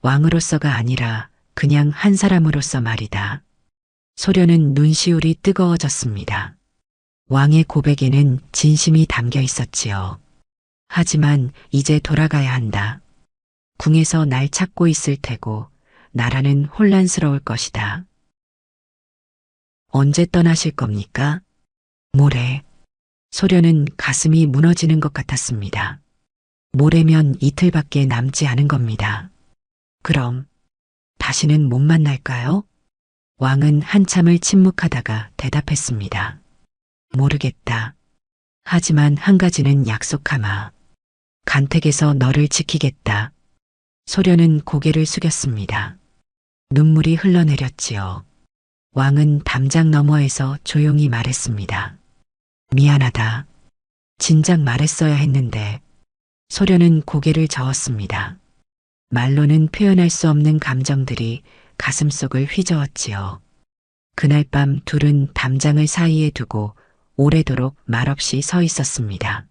왕으로서가 아니라 그냥 한 사람으로서 말이다. 소련은 눈시울이 뜨거워졌습니다. 왕의 고백에는 진심이 담겨 있었지요. 하지만 이제 돌아가야 한다. 궁에서 날 찾고 있을 테고 나라는 혼란스러울 것이다. 언제 떠나실 겁니까? 모레. 소련은 가슴이 무너지는 것 같았습니다. 모레면 이틀밖에 남지 않은 겁니다. 그럼 다시는 못 만날까요? 왕은 한참을 침묵하다가 대답했습니다. 모르겠다. 하지만 한 가지는 약속하마. 간택에서 너를 지키겠다. 소련은 고개를 숙였습니다. 눈물이 흘러내렸지요. 왕은 담장 너머에서 조용히 말했습니다. 미안하다. 진작 말했어야 했는데. 소련은 고개를 저었습니다. 말로는 표현할 수 없는 감정들이 가슴속을 휘저었지요. 그날 밤 둘은 담장을 사이에 두고 오래도록 말없이 서 있었습니다.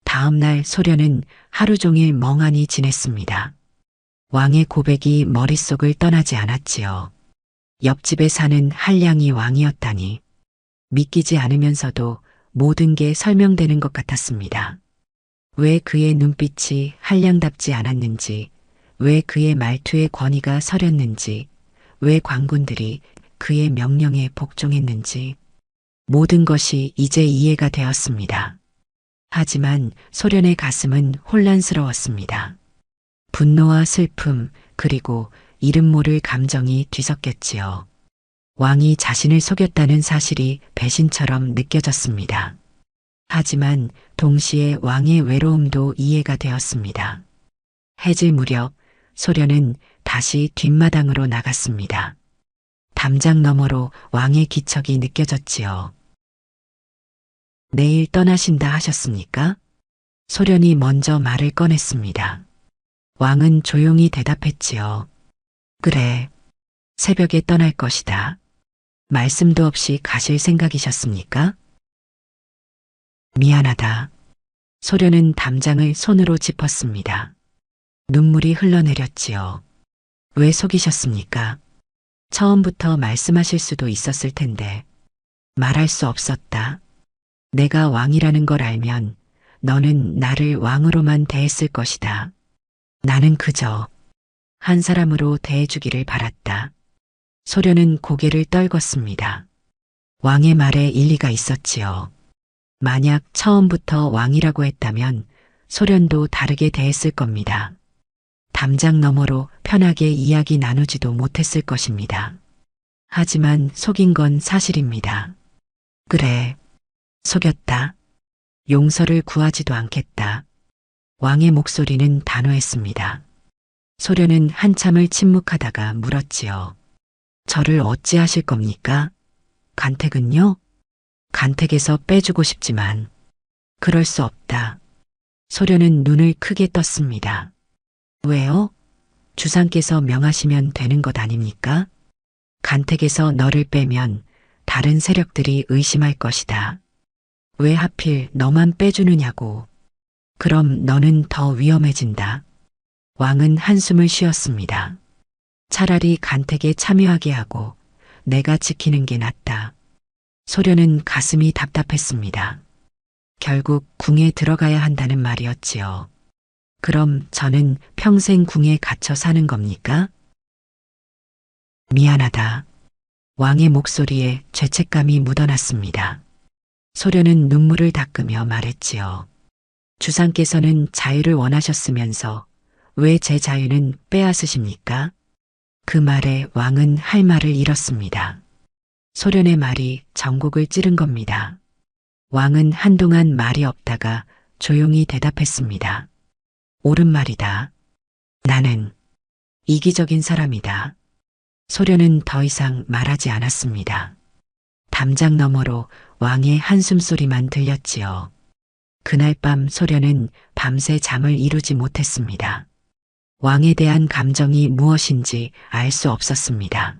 다음 날 소련은 하루 종일 멍하니 지냈습니다. 왕의 고백이 머릿속을 떠나지 않았지요. 옆집에 사는 한량이 왕이었다니. 믿기지 않으면서도 모든 게 설명되는 것 같았습니다. 왜 그의 눈빛이 한량답지 않았는지, 왜 그의 말투에 권위가 서렸는지, 왜 관군들이 그의 명령에 복종했는지, 모든 것이 이제 이해가 되었습니다. 하지만 소련의 가슴은 혼란스러웠습니다. 분노와 슬픔, 그리고 이름 모를 감정이 뒤섞였지요. 왕이 자신을 속였다는 사실이 배신처럼 느껴졌습니다. 하지만 동시에 왕의 외로움도 이해가 되었습니다. 해질 무렵 소련은 다시 뒷마당으로 나갔습니다. 담장 너머로 왕의 기척이 느껴졌지요. 내일 떠나신다 하셨습니까? 소련이 먼저 말을 꺼냈습니다. 왕은 조용히 대답했지요. 그래, 새벽에 떠날 것이다. 말씀도 없이 가실 생각이셨습니까? 미안하다. 소련은 담장을 손으로 짚었습니다. 눈물이 흘러내렸지요. 왜 속이셨습니까? 처음부터 말씀하실 수도 있었을 텐데. 말할 수 없었다. 내가 왕이라는 걸 알면 너는 나를 왕으로만 대했을 것이다. 나는 그저 한 사람으로 대해주기를 바랐다. 소련은 고개를 떨궜습니다. 왕의 말에 일리가 있었지요. 만약 처음부터 왕이라고 했다면 소련도 다르게 대했을 겁니다. 담장 너머로 편하게 이야기 나누지도 못했을 것입니다. 하지만 속인 건 사실입니다. 그래, 속였다. 용서를 구하지도 않겠다. 왕의 목소리는 단호했습니다. 소련은 한참을 침묵하다가 물었지요. 저를 어찌하실 겁니까? 간택은요? 간택에서 빼주고 싶지만 그럴 수 없다. 소련은 눈을 크게 떴습니다. 왜요? 주상께서 명하시면 되는 것 아닙니까? 간택에서 너를 빼면 다른 세력들이 의심할 것이다. 왜 하필 너만 빼주느냐고. 그럼 너는 더 위험해진다. 왕은 한숨을 쉬었습니다. 차라리 간택에 참여하게 하고 내가 지키는 게 낫다. 소련은 가슴이 답답했습니다. 결국 궁에 들어가야 한다는 말이었지요. 그럼 저는 평생 궁에 갇혀 사는 겁니까? 미안하다. 왕의 목소리에 죄책감이 묻어났습니다. 소련은 눈물을 닦으며 말했지요. 주상께서는 자유를 원하셨으면서 왜 제 자유는 빼앗으십니까? 그 말에 왕은 할 말을 잃었습니다. 소련의 말이 전곡을 찌른 겁니다. 왕은 한동안 말이 없다가 조용히 대답했습니다. 옳은 말이다. 나는 이기적인 사람이다. 소련은 더 이상 말하지 않았습니다. 담장 너머로 왕의 한숨소리만 들렸지요. 그날 밤 소련은 밤새 잠을 이루지 못했습니다. 왕에 대한 감정이 무엇인지 알 수 없었습니다.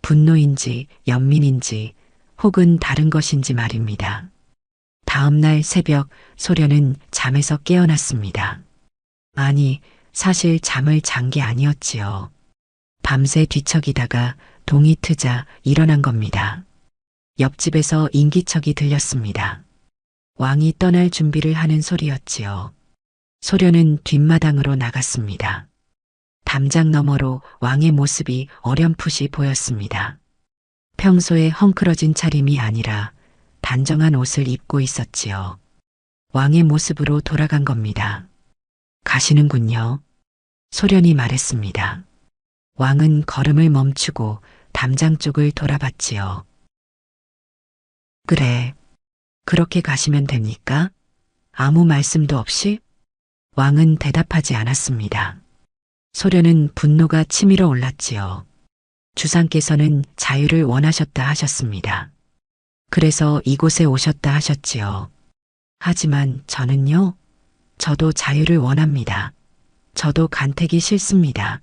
분노인지 연민인지 혹은 다른 것인지 말입니다. 다음 날 새벽 소련은 잠에서 깨어났습니다. 아니, 사실 잠을 잔 게 아니었지요. 밤새 뒤척이다가 동이 트자 일어난 겁니다. 옆집에서 인기척이 들렸습니다. 왕이 떠날 준비를 하는 소리였지요. 소련은 뒷마당으로 나갔습니다. 담장 너머로 왕의 모습이 어렴풋이 보였습니다. 평소에 헝클어진 차림이 아니라 단정한 옷을 입고 있었지요. 왕의 모습으로 돌아간 겁니다. 가시는군요. 소련이 말했습니다. 왕은 걸음을 멈추고 담장 쪽을 돌아봤지요. 그래, 그렇게 가시면 됩니까? 아무 말씀도 없이? 왕은 대답하지 않았습니다. 소련은 분노가 치밀어 올랐지요. 주상께서는 자유를 원하셨다 하셨습니다. 그래서 이곳에 오셨다 하셨지요. 하지만 저는요, 저도 자유를 원합니다. 저도 간택이 싫습니다.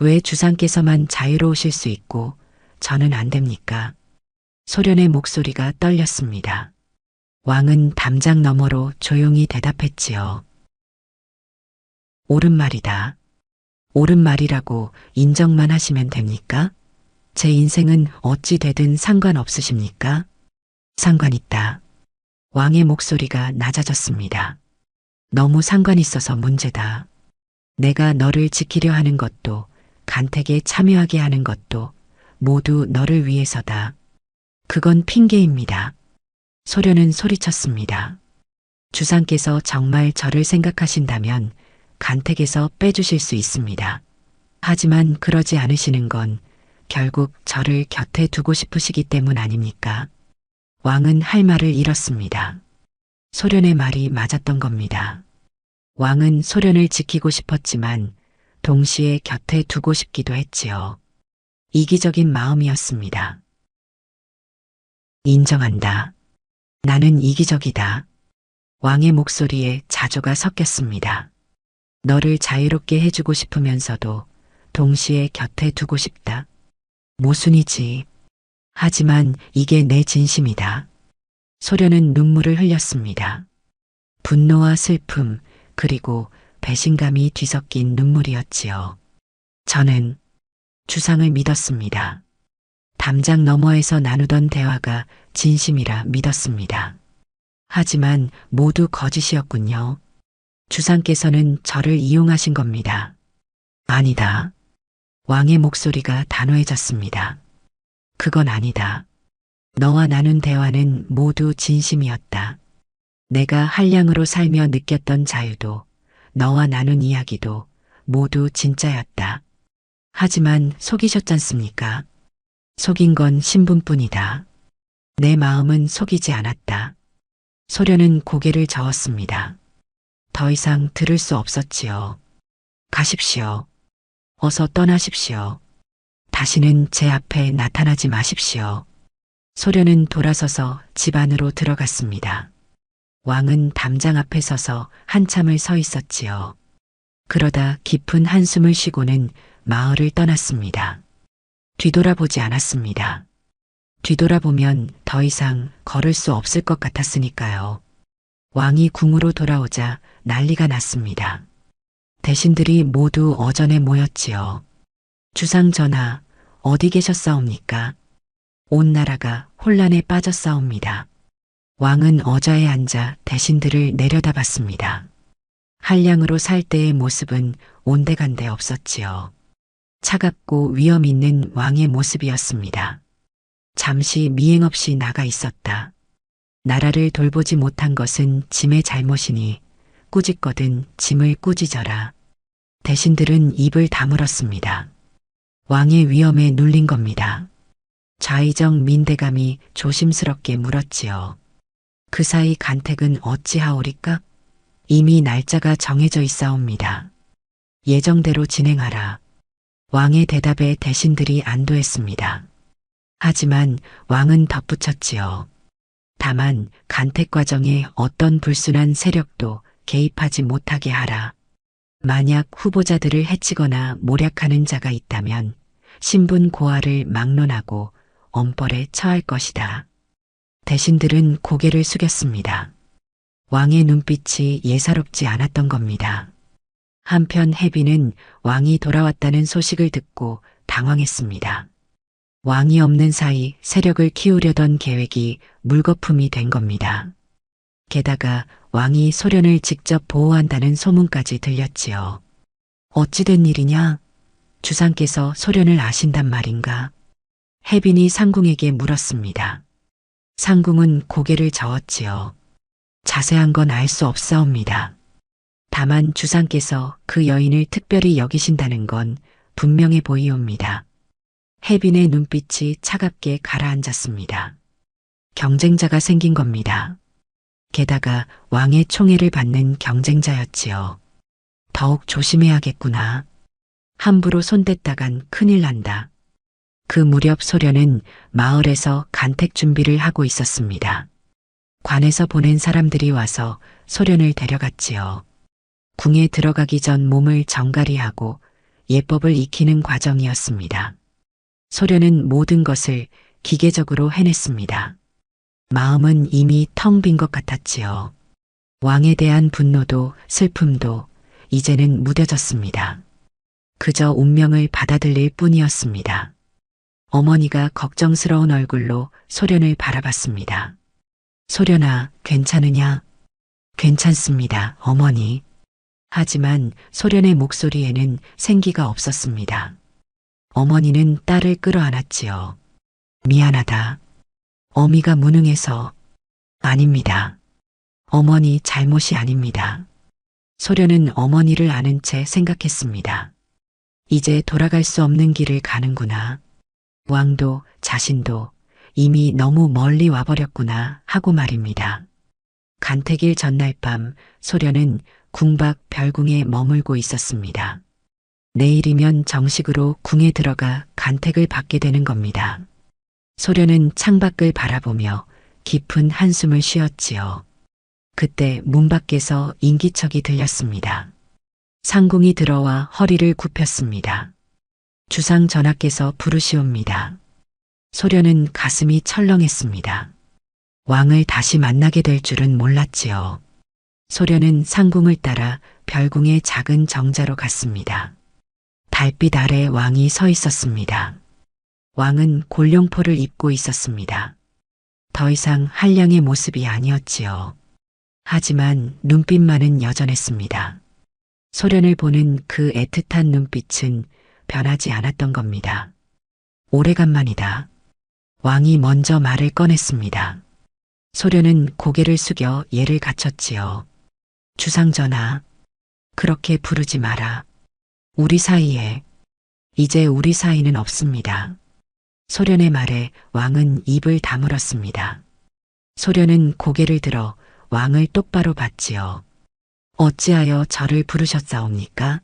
왜 주상께서만 자유로우실 수 있고 저는 안 됩니까? 소련의 목소리가 떨렸습니다. 왕은 담장 너머로 조용히 대답했지요. 옳은 말이다. 옳은 말이라고 인정만 하시면 됩니까? 제 인생은 어찌 되든 상관없으십니까? 상관 있다. 왕의 목소리가 낮아졌습니다. 너무 상관 있어서 문제다. 내가 너를 지키려 하는 것도 간택에 참여하게 하는 것도 모두 너를 위해서다. 그건 핑계입니다. 소련은 소리쳤습니다. 주상께서 정말 저를 생각하신다면 간택에서 빼주실 수 있습니다. 하지만 그러지 않으시는 건 결국 저를 곁에 두고 싶으시기 때문 아닙니까? 왕은 할 말을 잃었습니다. 소련의 말이 맞았던 겁니다. 왕은 소련을 지키고 싶었지만 동시에 곁에 두고 싶기도 했지요. 이기적인 마음이었습니다. 인정한다. 나는 이기적이다. 왕의 목소리에 자조가 섞였습니다. 너를 자유롭게 해주고 싶으면서도 동시에 곁에 두고 싶다. 모순이지. 하지만 이게 내 진심이다. 소련은 눈물을 흘렸습니다. 분노와 슬픔 그리고 배신감이 뒤섞인 눈물이었지요. 저는 주상을 믿었습니다. 담장 너머에서 나누던 대화가 진심이라 믿었습니다. 하지만 모두 거짓이었군요. 주상께서는 저를 이용하신 겁니다. 아니다. 왕의 목소리가 단호해졌습니다. 그건 아니다. 너와 나눈 대화는 모두 진심이었다. 내가 한량으로 살며 느꼈던 자유도 너와 나눈 이야기도 모두 진짜였다. 하지만 속이셨잖습니까? 속인 건 신분뿐이다. 내 마음은 속이지 않았다. 소련은 고개를 저었습니다. 더 이상 들을 수 없었지요. 가십시오. 어서 떠나십시오. 다시는 제 앞에 나타나지 마십시오. 소련은 돌아서서 집 안으로 들어갔습니다. 왕은 담장 앞에 서서 한참을 서 있었지요. 그러다 깊은 한숨을 쉬고는 마을을 떠났습니다. 뒤돌아보지 않았습니다. 뒤돌아보면 더 이상 걸을 수 없을 것 같았으니까요. 왕이 궁으로 돌아오자 난리가 났습니다. 대신들이 모두 어전에 모였지요. 주상 전하, 어디 계셨사옵니까? 온 나라가 혼란에 빠졌사옵니다. 왕은 어좌에 앉아 대신들을 내려다봤습니다. 한량으로 살 때의 모습은 온데간데 없었지요. 차갑고 위험 있는 왕의 모습이었습니다. 잠시 미행 없이 나가 있었다. 나라를 돌보지 못한 것은 짐의 잘못이니 꾸짖거든 짐을 꾸짖어라. 대신들은 입을 다물었습니다. 왕의 위험에 눌린 겁니다. 좌의정 민대감이 조심스럽게 물었지요. 그 사이 간택은 어찌하오리까? 이미 날짜가 정해져 있사옵니다. 예정대로 진행하라. 왕의 대답에 대신들이 안도했습니다. 하지만 왕은 덧붙였지요. 다만 간택 과정에 어떤 불순한 세력도 개입하지 못하게 하라. 만약 후보자들을 해치거나 모략하는 자가 있다면 신분 고하를 막론하고 엄벌에 처할 것이다. 대신들은 고개를 숙였습니다. 왕의 눈빛이 예사롭지 않았던 겁니다. 한편 해비는 왕이 돌아왔다는 소식을 듣고 당황했습니다. 왕이 없는 사이 세력을 키우려던 계획이 물거품이 된 겁니다. 게다가 왕이 소련을 직접 보호한다는 소문까지 들렸지요. 어찌된 일이냐? 주상께서 소련을 아신단 말인가? 해빈이 상궁에게 물었습니다. 상궁은 고개를 저었지요. 자세한 건 알 수 없사옵니다. 다만 주상께서 그 여인을 특별히 여기신다는 건 분명해 보이옵니다. 해빈의 눈빛이 차갑게 가라앉았습니다. 경쟁자가 생긴 겁니다. 게다가 왕의 총애를 받는 경쟁자였지요. 더욱 조심해야겠구나. 함부로 손댔다간 큰일 난다. 그 무렵 소련은 마을에서 간택 준비를 하고 있었습니다. 관에서 보낸 사람들이 와서 소련을 데려갔지요. 궁에 들어가기 전 몸을 정갈이하고 예법을 익히는 과정이었습니다. 소련은 모든 것을 기계적으로 해냈습니다. 마음은 이미 텅 빈 것 같았지요. 왕에 대한 분노도 슬픔도 이제는 무뎌졌습니다. 그저 운명을 받아들일 뿐이었습니다. 어머니가 걱정스러운 얼굴로 소련을 바라봤습니다. 소련아, 괜찮으냐? 괜찮습니다, 어머니. 하지만 소련의 목소리에는 생기가 없었습니다. 어머니는 딸을 끌어안았지요. 미안하다. 어미가 무능해서. 아닙니다. 어머니 잘못이 아닙니다. 소련은 어머니를 아는 채 생각했습니다. 이제 돌아갈 수 없는 길을 가는구나. 왕도 자신도 이미 너무 멀리 와버렸구나 하고 말입니다. 간택일 전날 밤 소련은 궁 밖 별궁에 머물고 있었습니다. 내일이면 정식으로 궁에 들어가 간택을 받게 되는 겁니다. 소련은 창밖을 바라보며 깊은 한숨을 쉬었지요. 그때 문 밖에서 인기척이 들렸습니다. 상궁이 들어와 허리를 굽혔습니다. 주상 전하께서 부르시옵니다. 소련은 가슴이 철렁했습니다. 왕을 다시 만나게 될 줄은 몰랐지요. 소련은 상궁을 따라 별궁의 작은 정자로 갔습니다. 달빛 아래 왕이 서 있었습니다. 왕은 골룡포를 입고 있었습니다. 더 이상 한량의 모습이 아니었지요. 하지만 눈빛만은 여전했습니다. 소련을 보는 그 애틋한 눈빛은 변하지 않았던 겁니다. 오래간만이다. 왕이 먼저 말을 꺼냈습니다. 소련은 고개를 숙여 예를 갖췄지요. 주상전하, 그렇게 부르지 마라. 우리 사이에, 이제 우리 사이는 없습니다. 소련의 말에 왕은 입을 다물었습니다. 소련은 고개를 들어 왕을 똑바로 봤지요. 어찌하여 저를 부르셨사옵니까?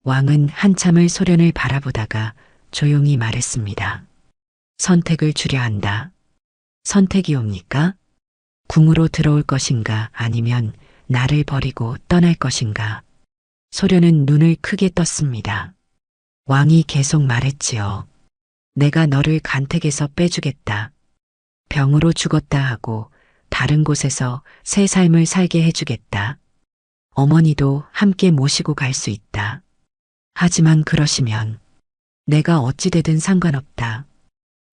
왕은 한참을 소련을 바라보다가 조용히 말했습니다. 선택을 주려 한다. 선택이옵니까? 궁으로 들어올 것인가 아니면 나를 버리고 떠날 것인가? 소련은 눈을 크게 떴습니다. 왕이 계속 말했지요. 내가 너를 간택에서 빼주겠다. 병으로 죽었다 하고 다른 곳에서 새 삶을 살게 해주겠다. 어머니도 함께 모시고 갈 수 있다. 하지만 그러시면 내가 어찌되든 상관없다.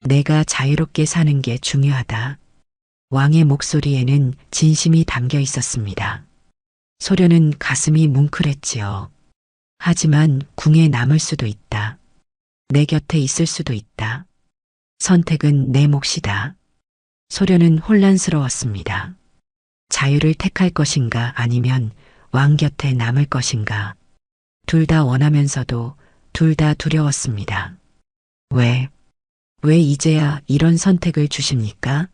내가 자유롭게 사는 게 중요하다. 왕의 목소리에는 진심이 담겨 있었습니다. 소련은 가슴이 뭉클했지요. 하지만 궁에 남을 수도 있다. 내 곁에 있을 수도 있다. 선택은 내 몫이다. 소련은 혼란스러웠습니다. 자유를 택할 것인가 아니면 왕 곁에 남을 것인가. 둘 다 원하면서도 둘 다 두려웠습니다. 왜 이제야 이런 선택을 주십니까?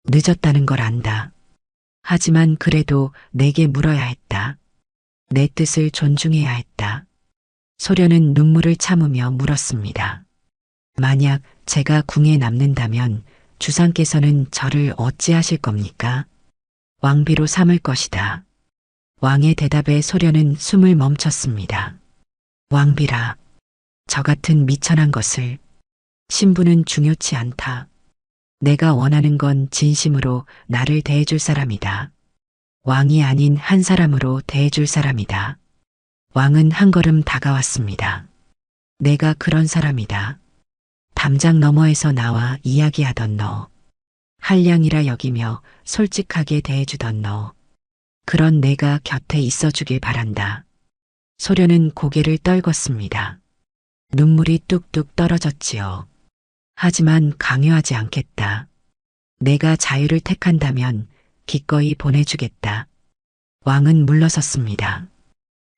늦었다는 걸 안다. 하지만 그래도 내게 물어야 했다. 내 뜻을 존중해야 했다. 소련은 눈물을 참으며 물었습니다. 만약 제가 궁에 남는다면 주상께서는 저를 어찌하실 겁니까? 왕비로 삼을 것이다. 왕의 대답에 소련은 숨을 멈췄습니다. 왕비라. 저 같은 미천한 것을. 신분은 중요치 않다. 내가 원하는 건 진심으로 나를 대해줄 사람이다. 왕이 아닌 한 사람으로 대해줄 사람이다. 왕은 한 걸음 다가왔습니다. 내가 그런 사람이다. 담장 너머에서 나와 이야기하던 너. 한량이라 여기며 솔직하게 대해주던 너. 그런 내가 곁에 있어주길 바란다. 소련은 고개를 떨궜습니다. 눈물이 뚝뚝 떨어졌지요. 하지만 강요하지 않겠다. 내가 자유를 택한다면 기꺼이 보내주겠다. 왕은 물러섰습니다.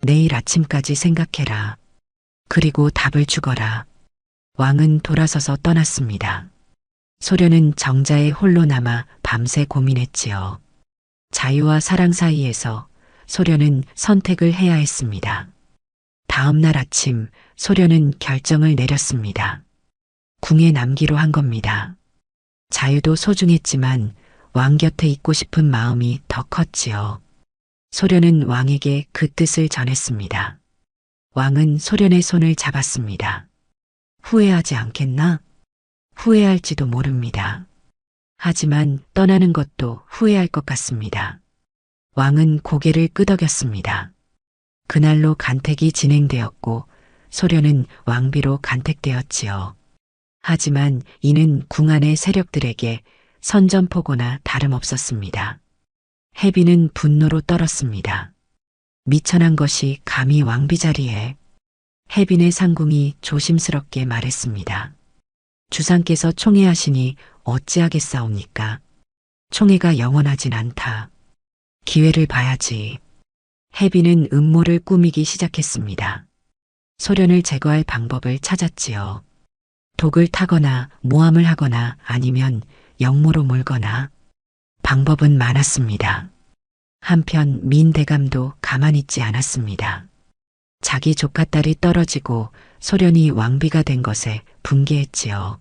내일 아침까지 생각해라. 그리고 답을 주거라. 왕은 돌아서서 떠났습니다. 소련은 정자에 홀로 남아 밤새 고민했지요. 자유와 사랑 사이에서 소련은 선택을 해야 했습니다. 다음 날 아침 소련은 결정을 내렸습니다. 궁에 남기로 한 겁니다. 자유도 소중했지만 왕 곁에 있고 싶은 마음이 더 컸지요. 소련은 왕에게 그 뜻을 전했습니다. 왕은 소련의 손을 잡았습니다. 후회하지 않겠나? 후회할지도 모릅니다. 하지만 떠나는 것도 후회할 것 같습니다. 왕은 고개를 끄덕였습니다. 그날로 간택이 진행되었고 소련은 왕비로 간택되었지요. 하지만 이는 궁 안의 세력들에게 선전포고나 다름없었습니다. 해비는 분노로 떨었습니다. 미천한 것이 감히 왕비 자리에. 해빈의 상궁이 조심스럽게 말했습니다. 주상께서 총애하시니 어찌하겠사옵니까? 총애가 영원하진 않다. 기회를 봐야지. 해빈은 음모를 꾸미기 시작했습니다. 소련을 제거할 방법을 찾았지요. 독을 타거나 모함을 하거나 아니면 역모로 몰거나. 방법은 많았습니다. 한편 민대감도 가만히 있지 않았습니다. 자기 조카딸이 떨어지고 소련이 왕비가 된 것에 분개했지요.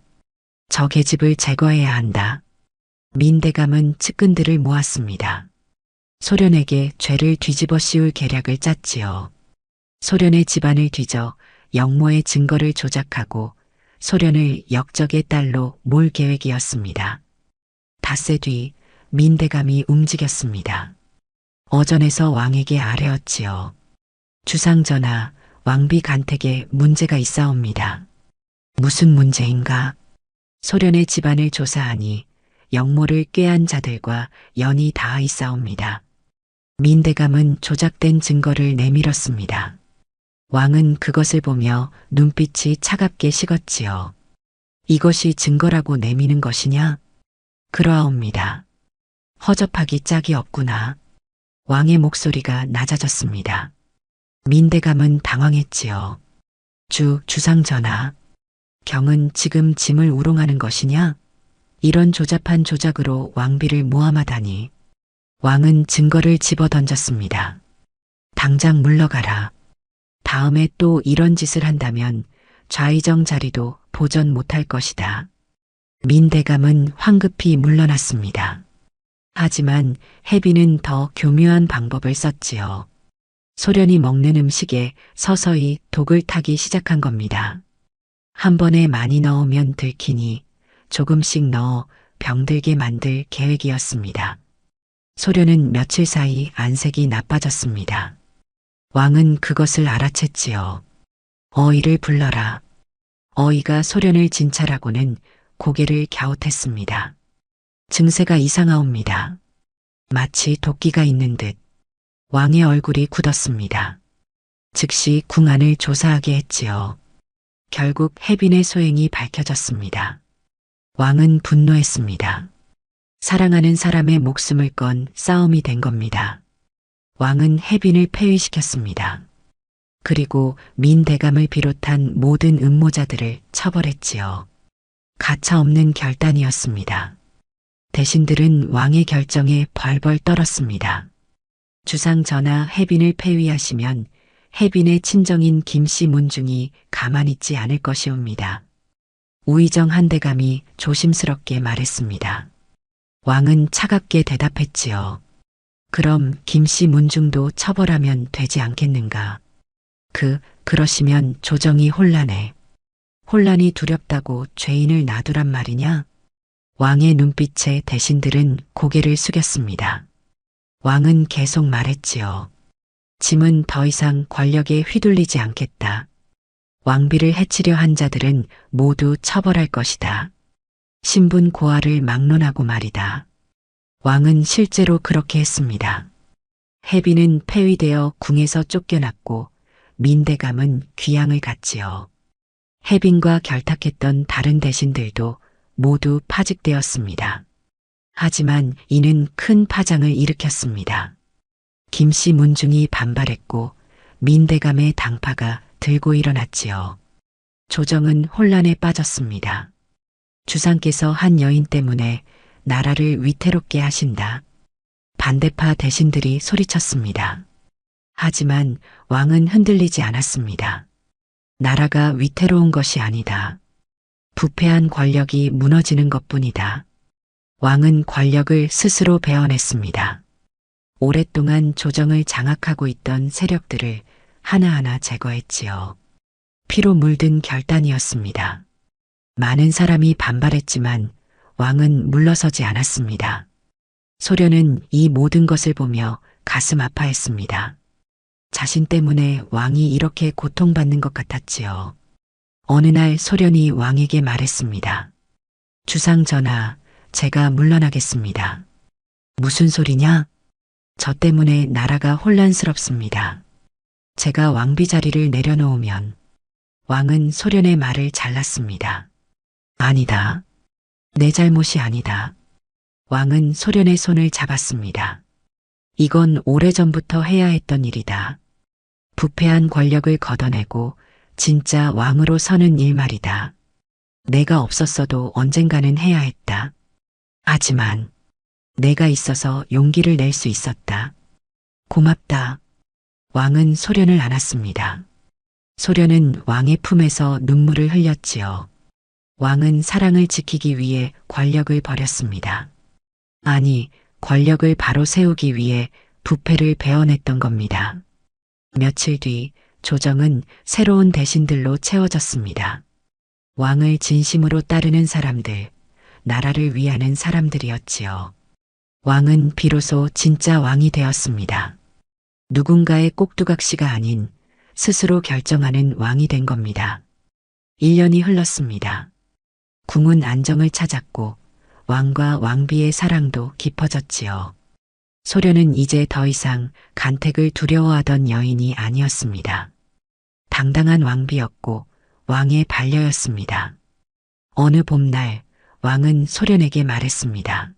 저 계집을 제거해야 한다. 민대감은 측근들을 모았습니다. 소련에게 죄를 뒤집어 씌울 계략을 짰지요. 소련의 집안을 뒤져 역모의 증거를 조작하고 소련을 역적의 딸로 몰 계획이었습니다. 닷새 뒤 민대감이 움직였습니다. 어전에서 왕에게 아뢰었지요. 주상전하, 왕비 간택에 문제가 있사옵니다. 무슨 문제인가? 소련의 집안을 조사하니 역모를 꾀한 자들과 연이 닿아 있사옵니다. 민대감은 조작된 증거를 내밀었습니다. 왕은 그것을 보며 눈빛이 차갑게 식었지요. 이것이 증거라고 내미는 것이냐? 그러하옵니다. 허접하기 짝이 없구나. 왕의 목소리가 낮아졌습니다. 민대감은 당황했지요. 주상전하. 경은 지금 짐을 우롱하는 것이냐? 이런 조잡한 조작으로 왕비를 모함하다니. 왕은 증거를 집어던졌습니다. 당장 물러가라. 다음에 또 이런 짓을 한다면 좌의정 자리도 보전 못할 것이다. 민대감은 황급히 물러났습니다. 하지만 해비는 더 교묘한 방법을 썼지요. 소련이 먹는 음식에 서서히 독을 타기 시작한 겁니다. 한 번에 많이 넣으면 들키니 조금씩 넣어 병들게 만들 계획이었습니다. 소련은 며칠 사이 안색이 나빠졌습니다. 왕은 그것을 알아챘지요. 어이를 불러라. 어이가 소련을 진찰하고는 고개를 갸웃했습니다. 증세가 이상하옵니다. 마치 도끼가 있는 듯 왕의 얼굴이 굳었습니다. 즉시 궁 안을 조사하게 했지요. 결국 해빈의 소행이 밝혀졌습니다. 왕은 분노했습니다. 사랑하는 사람의 목숨을 건 싸움이 된 겁니다. 왕은 해빈을 폐위시켰습니다. 그리고 민대감을 비롯한 모든 음모자들을 처벌했지요. 가차없는 결단이었습니다. 대신들은 왕의 결정에 벌벌 떨었습니다. 주상 전하 해빈을 폐위하시면 해빈의 친정인 김씨 문중이 가만히 있지 않을 것이옵니다. 우의정 한대감이 조심스럽게 말했습니다. 왕은 차갑게 대답했지요. 그럼 김씨 문중도 처벌하면 되지 않겠는가? 그러시면 조정이 혼란해. 혼란이 두렵다고 죄인을 놔두란 말이냐? 왕의 눈빛에 대신들은 고개를 숙였습니다. 왕은 계속 말했지요. 짐은 더 이상 권력에 휘둘리지 않겠다. 왕비를 해치려 한 자들은 모두 처벌할 것이다. 신분 고하를 막론하고 말이다. 왕은 실제로 그렇게 했습니다. 해빈은 폐위되어 궁에서 쫓겨났고 민대감은 귀양을 갔지요. 해빈과 결탁했던 다른 대신들도 모두 파직되었습니다. 하지만 이는 큰 파장을 일으켰습니다. 김씨 문중이 반발했고 민대감의 당파가 들고 일어났지요. 조정은 혼란에 빠졌습니다. 주상께서 한 여인 때문에 나라를 위태롭게 하신다. 반대파 대신들이 소리쳤습니다. 하지만 왕은 흔들리지 않았습니다. 나라가 위태로운 것이 아니다. 부패한 권력이 무너지는 것뿐이다. 왕은 권력을 스스로 베어냈습니다. 오랫동안 조정을 장악하고 있던 세력들을 하나하나 제거했지요. 피로 물든 결단이었습니다. 많은 사람이 반발했지만 왕은 물러서지 않았습니다. 소련은 이 모든 것을 보며 가슴 아파했습니다. 자신 때문에 왕이 이렇게 고통받는 것 같았지요. 어느 날 소련이 왕에게 말했습니다. 주상 전하, 제가 물러나겠습니다. 무슨 소리냐? 저 때문에 나라가 혼란스럽습니다. 제가 왕비 자리를 내려놓으면 왕은 소련의 말을 잘랐습니다. 아니다. 내 잘못이 아니다. 왕은 소련의 손을 잡았습니다. 이건 오래전부터 해야 했던 일이다. 부패한 권력을 걷어내고 진짜 왕으로 서는 일 말이다. 내가 없었어도 언젠가는 해야 했다. 하지만 내가 있어서 용기를 낼 수 있었다. 고맙다. 왕은 소련을 안았습니다. 소련은 왕의 품에서 눈물을 흘렸지요. 왕은 사랑을 지키기 위해 권력을 버렸습니다. 아니, 권력을 바로 세우기 위해 부패를 베어냈던 겁니다. 며칠 뒤 조정은 새로운 대신들로 채워졌습니다. 왕을 진심으로 따르는 사람들, 나라를 위하는 사람들이었지요. 왕은 비로소 진짜 왕이 되었습니다. 누군가의 꼭두각시가 아닌 스스로 결정하는 왕이 된 겁니다. 1년이 흘렀습니다. 궁은 안정을 찾았고 왕과 왕비의 사랑도 깊어졌지요. 소련은 이제 더 이상 간택을 두려워하던 여인이 아니었습니다. 당당한 왕비였고 왕의 반려였습니다. 어느 봄날 왕은 소련에게 말했습니다.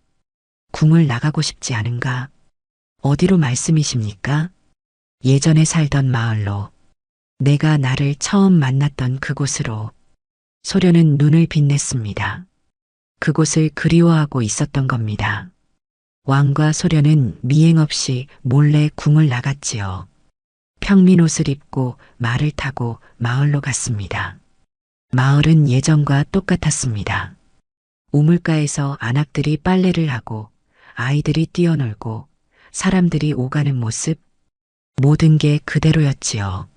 궁을 나가고 싶지 않은가? 어디로 말씀이십니까? 예전에 살던 마을로, 내가 나를 처음 만났던 그곳으로. 소련은 눈을 빛냈습니다. 그곳을 그리워하고 있었던 겁니다. 왕과 소련은 미행 없이 몰래 궁을 나갔지요. 평민 옷을 입고 말을 타고 마을로 갔습니다. 마을은 예전과 똑같았습니다. 우물가에서 안악들이 빨래를 하고 아이들이 뛰어놀고 사람들이 오가는 모습, 모든 게 그대로였지요.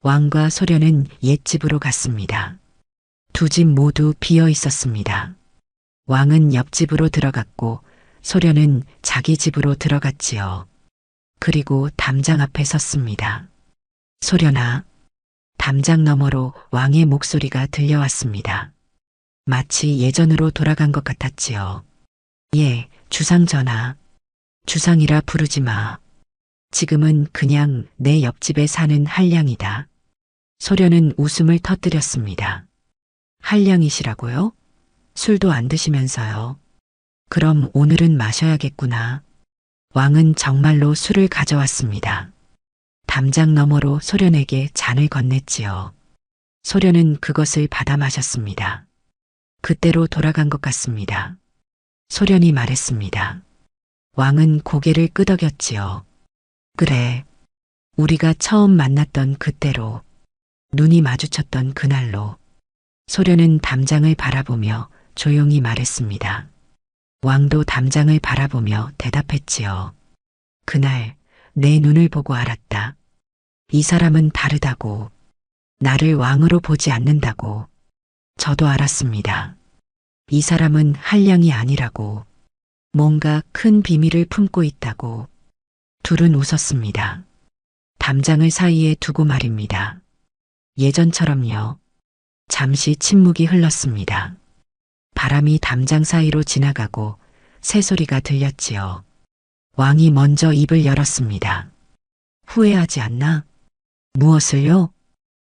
왕과 소련은 옛집으로 갔습니다. 두 집 모두 비어 있었습니다. 왕은 옆집으로 들어갔고 소련은 자기 집으로 들어갔지요. 그리고 담장 앞에 섰습니다. 소련아, 담장 너머로 왕의 목소리가 들려왔습니다. 마치 예전으로 돌아간 것 같았지요. 예, 주상 전하. 주상이라 부르지 마. 지금은 그냥 내 옆집에 사는 한량이다. 소련은 웃음을 터뜨렸습니다. 한량이시라고요? 술도 안 드시면서요. 그럼 오늘은 마셔야겠구나. 왕은 정말로 술을 가져왔습니다. 담장 너머로 소련에게 잔을 건넸지요. 소련은 그것을 받아 마셨습니다. 그때로 돌아간 것 같습니다. 소련이 말했습니다. 왕은 고개를 끄덕였지요. 그래, 우리가 처음 만났던 그때로, 눈이 마주쳤던 그날로. 소련은 담장을 바라보며 조용히 말했습니다. 왕도 담장을 바라보며 대답했지요. 그날 내 눈을 보고 알았다. 이 사람은 다르다고. 나를 왕으로 보지 않는다고. 저도 알았습니다. 이 사람은 한량이 아니라고. 뭔가 큰 비밀을 품고 있다고. 둘은 웃었습니다. 담장을 사이에 두고 말입니다. 예전처럼요. 잠시 침묵이 흘렀습니다. 바람이 담장 사이로 지나가고 새소리가 들렸지요. 왕이 먼저 입을 열었습니다. 후회하지 않나? 무엇을요?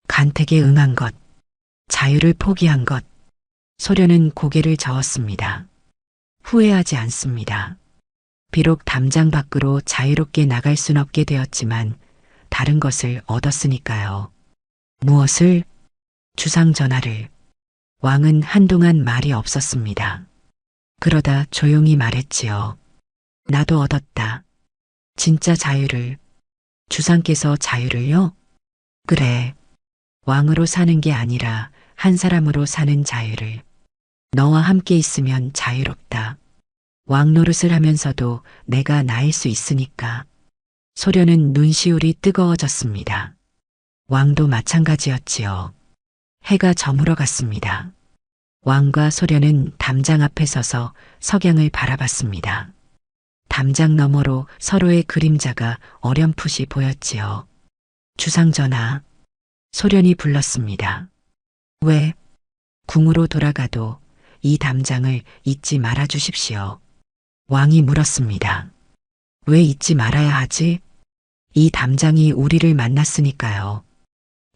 간택에 응한 것, 자유를 포기한 것. 소련은 고개를 저었습니다. 후회하지 않습니다. 비록 담장 밖으로 자유롭게 나갈 순 없게 되었지만 다른 것을 얻었으니까요. 무엇을? 주상 전하를. 왕은 한동안 말이 없었습니다. 그러다 조용히 말했지요. 나도 얻었다. 진짜 자유를. 주상께서 자유를요? 그래. 왕으로 사는 게 아니라 한 사람으로 사는 자유를. 너와 함께 있으면 자유롭다. 왕 노릇을 하면서도 내가 나일 수 있으니까. 소련은 눈시울이 뜨거워졌습니다. 왕도 마찬가지였지요. 해가 저물어 갔습니다. 왕과 소련은 담장 앞에 서서 석양을 바라봤습니다. 담장 너머로 서로의 그림자가 어렴풋이 보였지요. 주상 전하, 소련이 불렀습니다. 왜? 궁으로 돌아가도 이 담장을 잊지 말아 주십시오. 왕이 물었습니다. 왜 잊지 말아야 하지? 이 담장이 우리를 만났으니까요.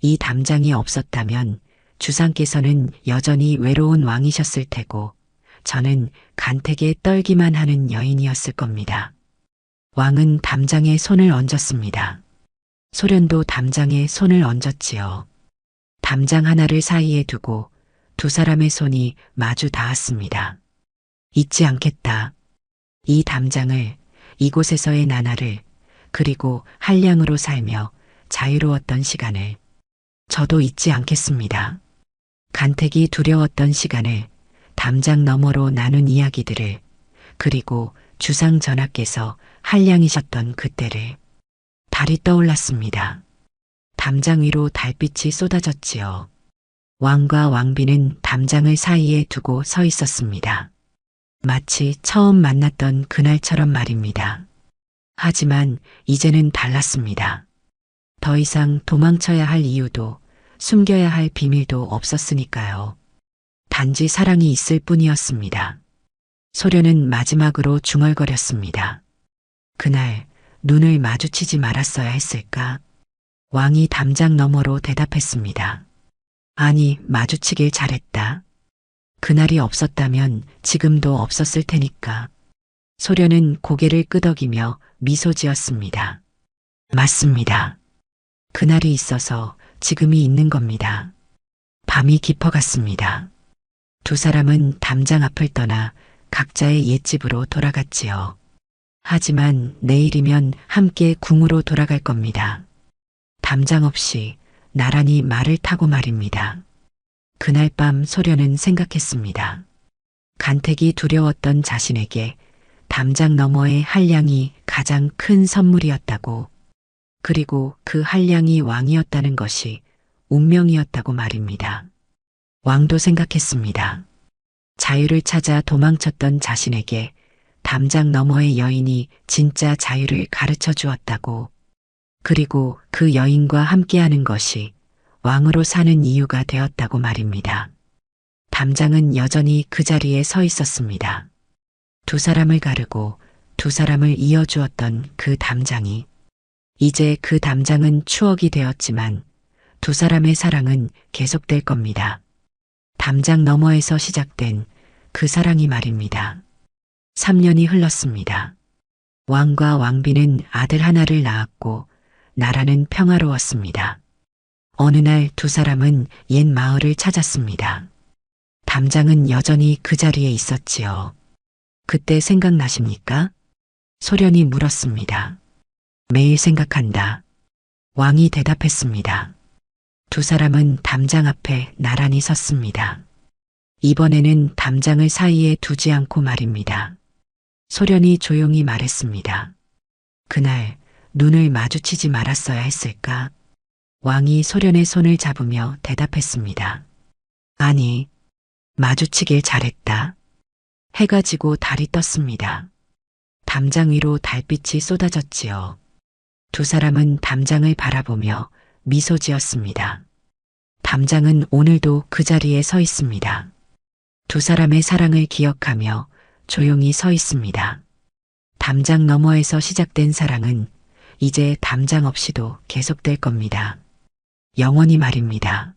이 담장이 없었다면 주상께서는 여전히 외로운 왕이셨을 테고 저는 간택에 떨기만 하는 여인이었을 겁니다. 왕은 담장에 손을 얹었습니다. 소련도 담장에 손을 얹었지요. 담장 하나를 사이에 두고 두 사람의 손이 마주 닿았습니다. 잊지 않겠다. 이 담장을, 이곳에서의 나날을, 그리고 한량으로 살며 자유로웠던 시간을 저도 잊지 않겠습니다. 간택이 두려웠던 시간을, 담장 너머로 나눈 이야기들을, 그리고 주상 전하께서 한량이셨던 그때를. 달이 떠올랐습니다. 담장 위로 달빛이 쏟아졌지요. 왕과 왕비는 담장을 사이에 두고 서 있었습니다. 마치 처음 만났던 그날처럼 말입니다. 하지만 이제는 달랐습니다. 더 이상 도망쳐야 할 이유도 숨겨야 할 비밀도 없었으니까요. 단지 사랑이 있을 뿐이었습니다. 소련은 마지막으로 중얼거렸습니다. 그날 눈을 마주치지 말았어야 했을까? 왕이 담장 너머로 대답했습니다. 아니, 마주치길 잘했다. 그날이 없었다면 지금도 없었을 테니까. 소련은 고개를 끄덕이며 미소 지었습니다. 맞습니다. 그날이 있어서 지금이 있는 겁니다. 밤이 깊어갔습니다. 두 사람은 담장 앞을 떠나 각자의 옛집으로 돌아갔지요. 하지만 내일이면 함께 궁으로 돌아갈 겁니다. 담장 없이 나란히 말을 타고 말입니다. 그날 밤 소련은 생각했습니다. 간택이 두려웠던 자신에게 담장 너머의 한량이 가장 큰 선물이었다고, 그리고 그 한량이 왕이었다는 것이 운명이었다고 말입니다. 왕도 생각했습니다. 자유를 찾아 도망쳤던 자신에게 담장 너머의 여인이 진짜 자유를 가르쳐 주었다고, 그리고 그 여인과 함께하는 것이 왕으로 사는 이유가 되었다고 말입니다. 담장은 여전히 그 자리에 서 있었습니다. 두 사람을 가르고 두 사람을 이어주었던 그 담장이, 이제 그 담장은 추억이 되었지만 두 사람의 사랑은 계속될 겁니다. 담장 너머에서 시작된 그 사랑이 말입니다. 3년이 흘렀습니다. 왕과 왕비는 아들 하나를 낳았고 나라는 평화로웠습니다. 어느 날 두 사람은 옛 마을을 찾았습니다. 담장은 여전히 그 자리에 있었지요. 그때 생각나십니까? 소련이 물었습니다. 매일 생각한다. 왕이 대답했습니다. 두 사람은 담장 앞에 나란히 섰습니다. 이번에는 담장을 사이에 두지 않고 말입니다. 소련이 조용히 말했습니다. 그날 눈을 마주치지 말았어야 했을까? 왕이 소련의 손을 잡으며 대답했습니다. 아니, 마주치길 잘했다. 해가 지고 달이 떴습니다. 담장 위로 달빛이 쏟아졌지요. 두 사람은 담장을 바라보며 미소 지었습니다. 담장은 오늘도 그 자리에 서 있습니다. 두 사람의 사랑을 기억하며 조용히 서 있습니다. 담장 너머에서 시작된 사랑은 이제 담장 없이도 계속될 겁니다. 영원히 말입니다.